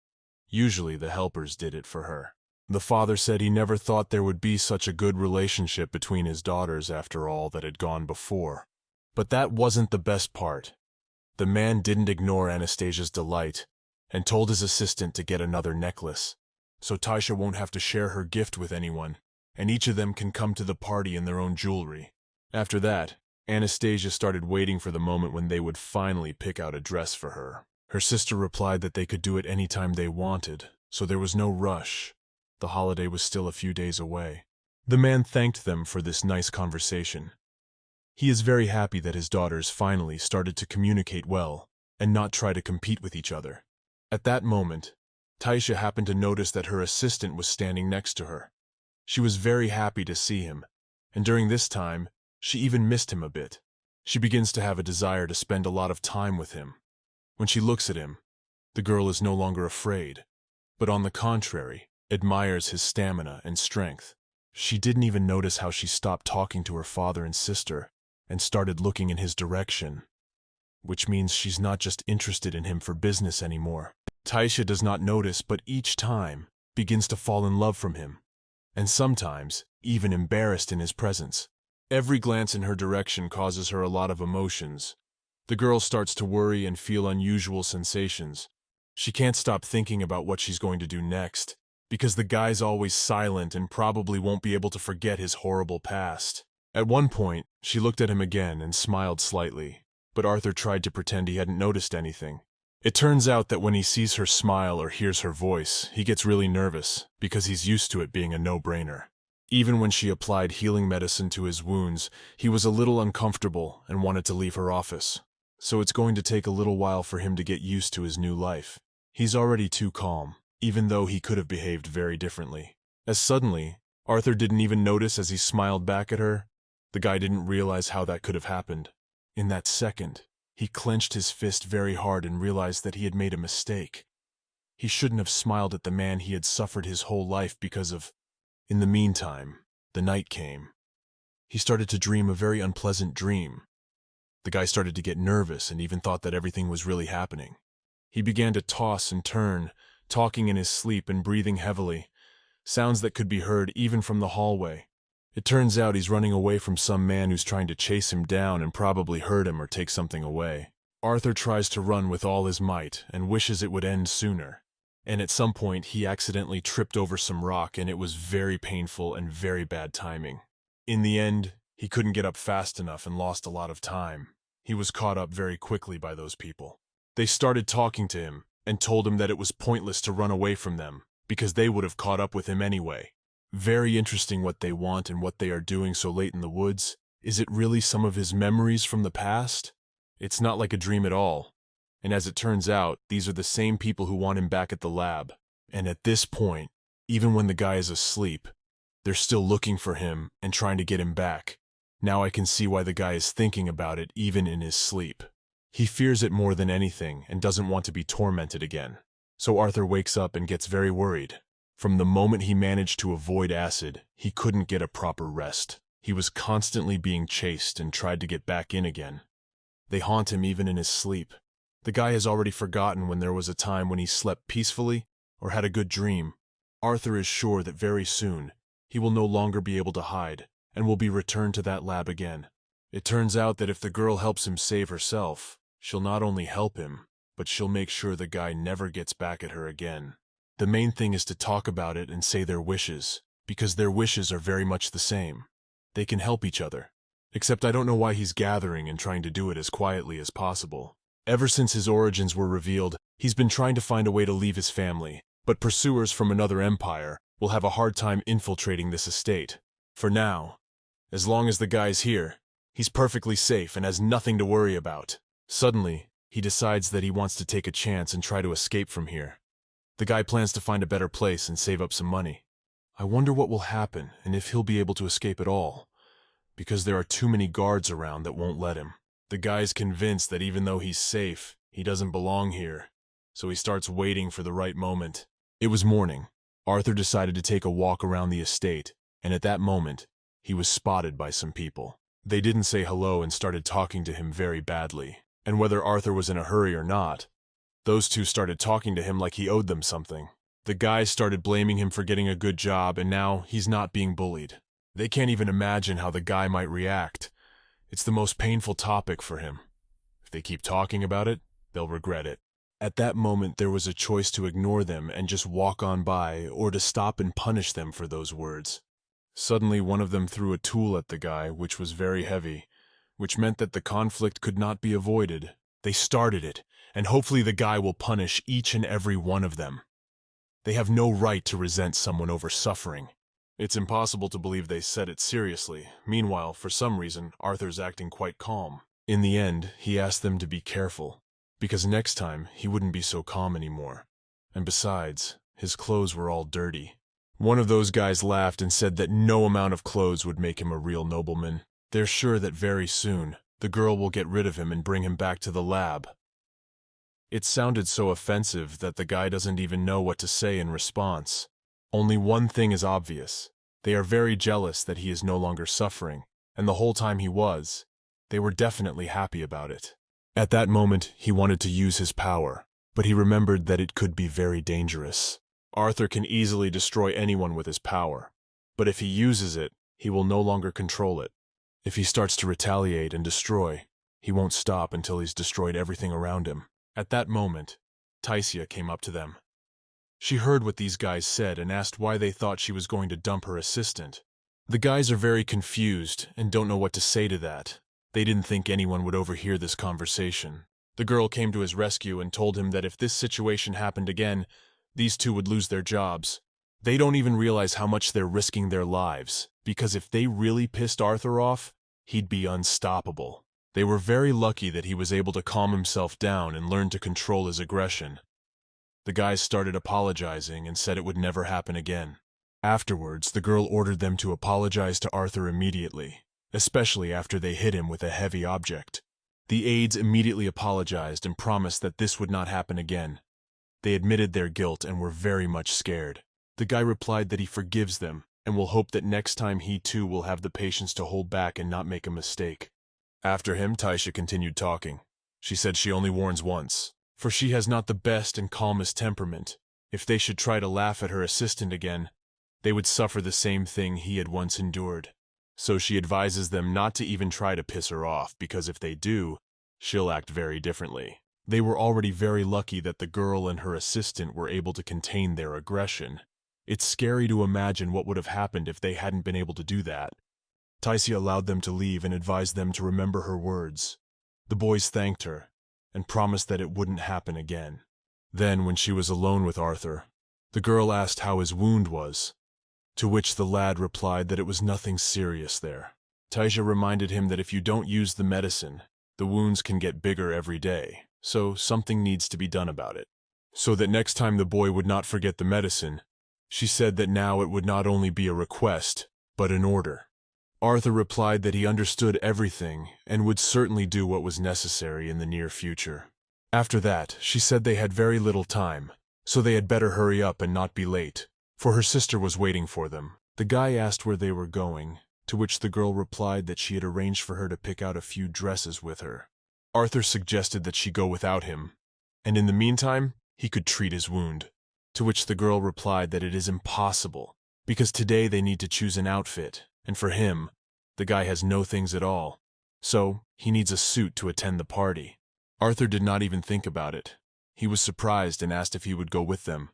Usually the helpers did it for her. The father said he never thought there would be such a good relationship between his daughters after all that had gone before. But that wasn't the best part. The man didn't ignore Anastasia's delight and told his assistant to get another necklace, so Taisha won't have to share her gift with anyone, and each of them can come to the party in their own jewelry. After that, Anastasia started waiting for the moment when they would finally pick out a dress for her. Her sister replied that they could do it any time they wanted, so there was no rush. The holiday was still a few days away. The man thanked them for this nice conversation. He is very happy that his daughters finally started to communicate well and not try to compete with each other. At that moment, Taisha happened to notice that her assistant was standing next to her. She was very happy to see him, and during this time, she even missed him a bit. She begins to have a desire to spend a lot of time with him. When she looks at him, the girl is no longer afraid, but on the contrary, admires his stamina and strength. She didn't even notice how she stopped talking to her father and sister and started looking in his direction, which means she's not just interested in him for business anymore. Taisha does not notice, but each time begins to fall in love from him, and sometimes even embarrassed in his presence. Every glance in her direction causes her a lot of emotions. The girl starts to worry and feel unusual sensations. She can't stop thinking about what she's going to do next, because the guy's always silent and probably won't be able to forget his horrible past. At one point, she looked at him again and smiled slightly, but Arthur tried to pretend he hadn't noticed anything. It turns out that when he sees her smile or hears her voice, he gets really nervous, because he's used to it being a no-brainer. Even when she applied healing medicine to his wounds, he was a little uncomfortable and wanted to leave her office. So it's going to take a little while for him to get used to his new life. He's already too calm, even though he could have behaved very differently. As suddenly, Arthur didn't even notice as he smiled back at her. The guy didn't realize how that could have happened. In that second, he clenched his fist very hard and realized that he had made a mistake. He shouldn't have smiled at the man he had suffered his whole life because of. In the meantime, the night came. He started to dream a very unpleasant dream. The guy started to get nervous and even thought that everything was really happening. He began to toss and turn, talking in his sleep and breathing heavily, sounds that could be heard even from the hallway. It turns out he's running away from some man who's trying to chase him down and probably hurt him or take something away. Arthur tries to run with all his might and wishes it would end sooner. And at some point he accidentally tripped over some rock and it was very painful and very bad timing. In the end, he couldn't get up fast enough and lost a lot of time. He was caught up very quickly by those people. They started talking to him and told him that it was pointless to run away from them because they would have caught up with him anyway. Very interesting what they want and what they are doing so late in the woods. Is it really some of his memories from the past? It's not like a dream at all. And as it turns out, these are the same people who want him back at the lab. And at this point, even when the guy is asleep, they're still looking for him and trying to get him back. Now I can see why the guy is thinking about it even in his sleep. He fears it more than anything and doesn't want to be tormented again. So Arthur wakes up and gets very worried. From the moment he managed to avoid acid, he couldn't get a proper rest. He was constantly being chased and tried to get back in again. They haunt him even in his sleep. The guy has already forgotten when there was a time when he slept peacefully or had a good dream. Arthur is sure that very soon he will no longer be able to hide and will be returned to that lab again. It turns out that if the girl helps him save herself, she'll not only help him, but she'll make sure the guy never gets back at her again. The main thing is to talk about it and say their wishes, because their wishes are very much the same. They can help each other. Except I don't know why he's gathering and trying to do it as quietly as possible. Ever since his origins were revealed, he's been trying to find a way to leave his family, but pursuers from another empire will have a hard time infiltrating this estate. For now, as long as the guy's here, he's perfectly safe and has nothing to worry about. Suddenly, he decides that he wants to take a chance and try to escape from here. The guy plans to find a better place and save up some money. I wonder what will happen and if he'll be able to escape at all, because there are too many guards around that won't let him. The guy's convinced that even though he's safe, he doesn't belong here, so he starts waiting for the right moment. It was morning, Arthur decided to take a walk around the estate, and at that moment, he was spotted by some people. They didn't say hello and started talking to him very badly. And whether Arthur was in a hurry or not, those two started talking to him like he owed them something. The guys started blaming him for getting a good job, and now he's not being bullied. They can't even imagine how the guy might react. It's the most painful topic for him. If they keep talking about it, they'll regret it. At that moment, there was a choice to ignore them and just walk on by, or to stop and punish them for those words. Suddenly, one of them threw a tool at the guy, which was very heavy, which meant that the conflict could not be avoided. They started it, and hopefully the guy will punish each and every one of them. They have no right to resent someone over suffering. It's impossible to believe they said it seriously. Meanwhile, for some reason, Arthur's acting quite calm. In the end, he asked them to be careful, because next time he wouldn't be so calm anymore. And besides, his clothes were all dirty. One of those guys laughed and said that no amount of clothes would make him a real nobleman. They're sure that very soon, the girl will get rid of him and bring him back to the lab. It sounded so offensive that the guy doesn't even know what to say in response. Only one thing is obvious. They are very jealous that he is no longer suffering, and the whole time he was, they were definitely happy about it. At that moment, he wanted to use his power, but he remembered that it could be very dangerous. Arthur can easily destroy anyone with his power, but if he uses it, he will no longer control it. If he starts to retaliate and destroy, he won't stop until he's destroyed everything around him. At that moment, Taisia came up to them. She heard what these guys said and asked why they thought she was going to dump her assistant. The guys are very confused and don't know what to say to that. They didn't think anyone would overhear this conversation. The girl came to his rescue and told him that if this situation happened again, these two would lose their jobs. They don't even realize how much they're risking their lives, because if they really pissed Arthur off, he'd be unstoppable. They were very lucky that he was able to calm himself down and learn to control his aggression. The guys started apologizing and said it would never happen again. Afterwards, the girl ordered them to apologize to Arthur immediately, especially after they hit him with a heavy object. The aides immediately apologized and promised that this would not happen again. They admitted their guilt and were very much scared. The guy replied that he forgives them and will hope that next time he too will have the patience to hold back and not make a mistake. After him, Taisia continued talking. She said she only warns once, for she has not the best and calmest temperament. If they should try to laugh at her assistant again, they would suffer the same thing he had once endured. So she advises them not to even try to piss her off, because if they do, she'll act very differently. They were already very lucky that the girl and her assistant were able to contain their aggression. It's scary to imagine what would have happened if they hadn't been able to do that. Taisia allowed them to leave and advised them to remember her words. The boys thanked her and promised that it wouldn't happen again. Then, when she was alone with Arthur, the girl asked how his wound was, to which the lad replied that it was nothing serious there. Taisia reminded him that if you don't use the medicine, the wounds can get bigger every day, so something needs to be done about it. So that next time the boy would not forget the medicine, she said that now it would not only be a request, but an order. Arthur replied that he understood everything and would certainly do what was necessary in the near future. After that, she said they had very little time, so they had better hurry up and not be late, for her sister was waiting for them. The guy asked where they were going, to which the girl replied that she had arranged for her to pick out a few dresses with her. Arthur suggested that she go without him, and in the meantime, he could treat his wound, to which the girl replied that it is impossible, because today they need to choose an outfit, and for him, the guy has no things at all, so he needs a suit to attend the party. Arthur did not even think about it. He was surprised and asked if he would go with them,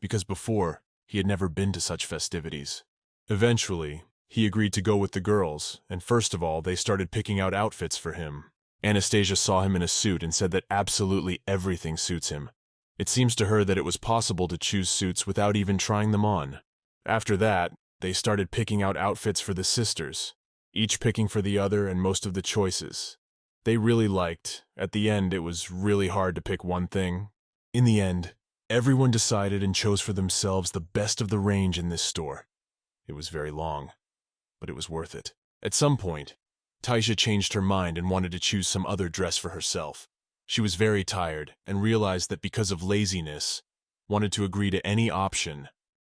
because before, he had never been to such festivities. Eventually, he agreed to go with the girls, and first of all, they started picking out outfits for him. Anastasia saw him in a suit and said that absolutely everything suits him. It seems to her that it was possible to choose suits without even trying them on. After that, they started picking out outfits for the sisters, each picking for the other and most of the choices. They really liked. At the end, it was really hard to pick one thing. In the end, everyone decided and chose for themselves the best of the range in this store. It was very long, but it was worth it. At some point, Taisia changed her mind and wanted to choose some other dress for herself. She was very tired and realized that because of laziness, wanted to agree to any option,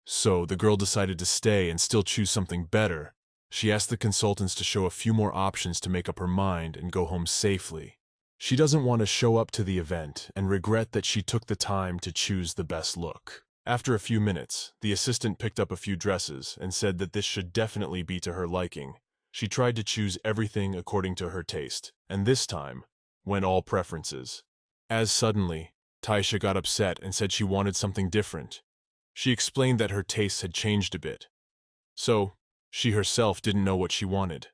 So the girl decided to stay and still choose something better. She asked the consultants to show a few more options to make up her mind and go home safely. She doesn't want to show up to the event and regret that she took the time to choose the best look. After a few minutes, the assistant picked up a few dresses and said that this should definitely be to her liking. She tried to choose everything according to her taste, and this time, went all preferences. As suddenly, Taisha got upset and said she wanted something different. She explained that her tastes had changed a bit. So, she herself didn't know what she wanted.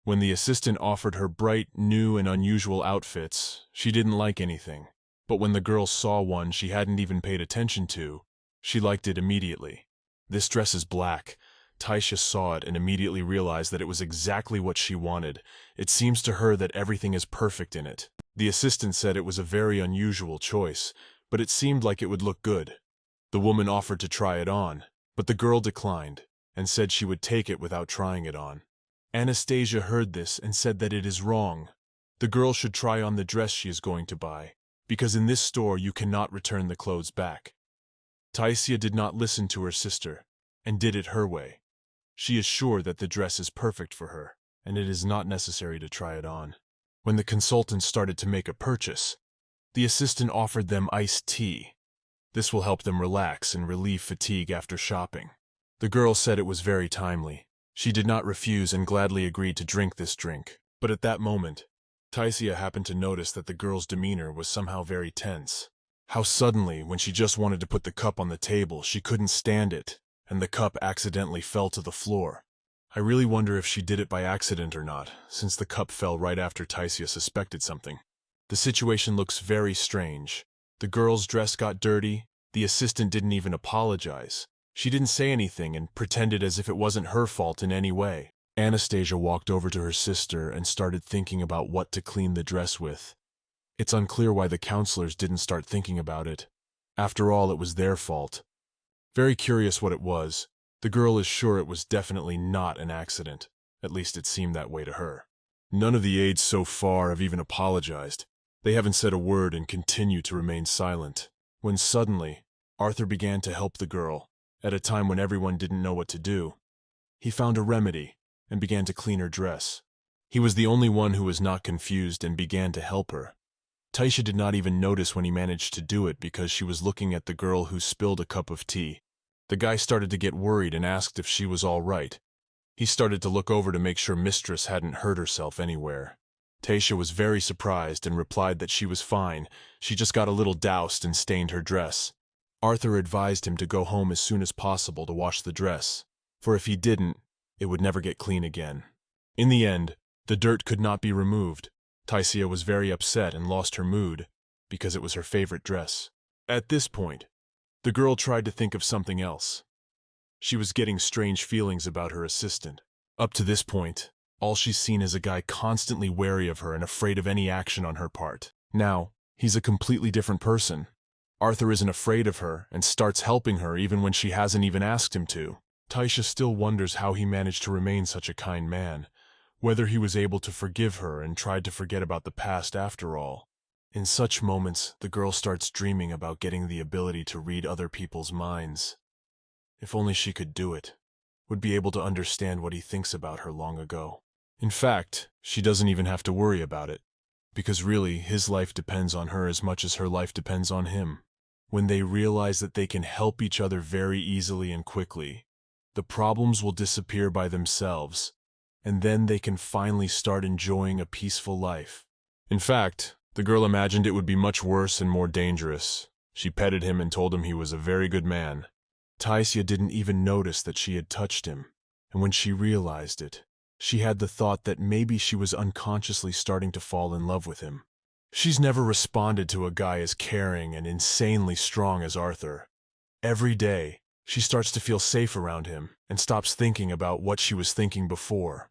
When the assistant offered her bright, new and unusual outfits, she didn't like anything. But when the girl saw one she hadn't even paid attention to, she liked it immediately. This dress is black. Taisha saw it and immediately realized that it was exactly what she wanted. It seems to her that everything is perfect in it. The assistant said it was a very unusual choice, but it seemed like it would look good. The woman offered to try it on, but the girl declined and said she would take it without trying it on. Anastasia heard this and said that it is wrong. The girl should try on the dress she is going to buy, because in this store you cannot return the clothes back. Taisha did not listen to her sister and did it her way. She is sure that the dress is perfect for her, and it is not necessary to try it on. When the consultants started to make a purchase, the assistant offered them iced tea. This will help them relax and relieve fatigue after shopping. The girl said it was very timely. She did not refuse and gladly agreed to drink this drink. But at that moment, Taisha happened to notice that the girl's demeanor was somehow very tense. How suddenly, when she just wanted to put the cup on the table, she couldn't stand it, and the cup accidentally fell to the floor. I really wonder if she did it by accident or not, since the cup fell right after Taisha suspected something. The situation looks very strange. The girl's dress got dirty. The assistant didn't even apologize. She didn't say anything and pretended as if it wasn't her fault in any way. Anastasia walked over to her sister and started thinking about what to clean the dress with. It's unclear why the counselors didn't start thinking about it. After all, it was their fault. Very curious what it was. The girl is sure it was definitely not an accident. At least it seemed that way to her. None of the aides so far have even apologized. They haven't said a word and continue to remain silent. When suddenly, Arthur began to help the girl, at a time when everyone didn't know what to do. He found a remedy and began to clean her dress. He was the only one who was not confused and began to help her. Taisha did not even notice when he managed to do it because she was looking at the girl who spilled a cup of tea. The guy started to get worried and asked if she was all right. He started to look over to make sure Mistress hadn't hurt herself anywhere. Taisha was very surprised and replied that she was fine. She just got a little doused and stained her dress. Arthur advised him to go home as soon as possible to wash the dress, for if he didn't, it would never get clean again. In the end, the dirt could not be removed. Taisha was very upset and lost her mood, because it was her favorite dress. At this point, the girl tried to think of something else. She was getting strange feelings about her assistant. Up to this point, all she's seen is a guy constantly wary of her and afraid of any action on her part. Now, he's a completely different person. Arthur isn't afraid of her and starts helping her even when she hasn't even asked him to. Taisha still wonders how he managed to remain such a kind man, whether he was able to forgive her and tried to forget about the past after all. In such moments, the girl starts dreaming about getting the ability to read other people's minds. If only she could do it, would be able to understand what he thinks about her long ago. In fact, she doesn't even have to worry about it, because really, his life depends on her as much as her life depends on him. When they realize that they can help each other very easily and quickly, the problems will disappear by themselves, and then they can finally start enjoying a peaceful life. In fact, the girl imagined it would be much worse and more dangerous. She petted him and told him he was a very good man. Taisha didn't even notice that she had touched him, and when she realized it, she had the thought that maybe she was unconsciously starting to fall in love with him. She's never responded to a guy as caring and insanely strong as Arthur. Every day, she starts to feel safe around him and stops thinking about what she was thinking before.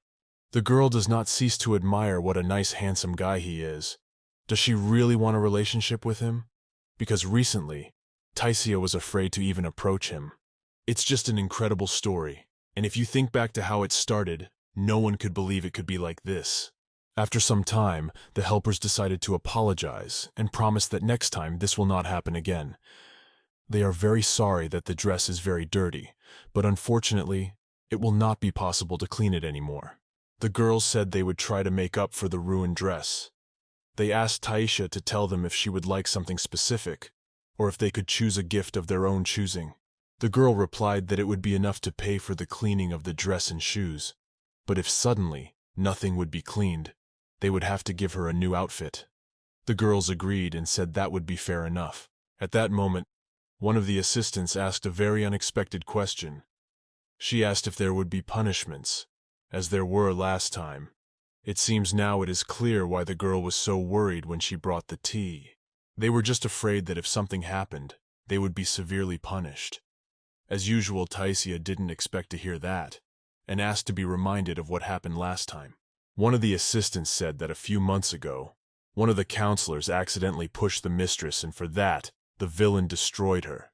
The girl does not cease to admire what a nice, handsome guy he is. Does she really want a relationship with him? Because recently, Taisha was afraid to even approach him. It's just an incredible story, and if you think back to how it started, no one could believe it could be like this. After some time, the helpers decided to apologize and promised that next time this will not happen again. They are very sorry that the dress is very dirty, but unfortunately, it will not be possible to clean it anymore. The girls said they would try to make up for the ruined dress. They asked Taisha to tell them if she would like something specific, or if they could choose a gift of their own choosing. The girl replied that it would be enough to pay for the cleaning of the dress and shoes, but if suddenly nothing would be cleaned, they would have to give her a new outfit. The girls agreed and said that would be fair enough. At that moment, one of the assistants asked a very unexpected question. She asked if there would be punishments, as there were last time. It seems now it is clear why the girl was so worried when she brought the tea. They were just afraid that if something happened, they would be severely punished. As usual, Taisia didn't expect to hear that, and asked to be reminded of what happened last time. One of the assistants said that a few months ago, one of the counselors accidentally pushed the mistress, and for that, the villain destroyed her.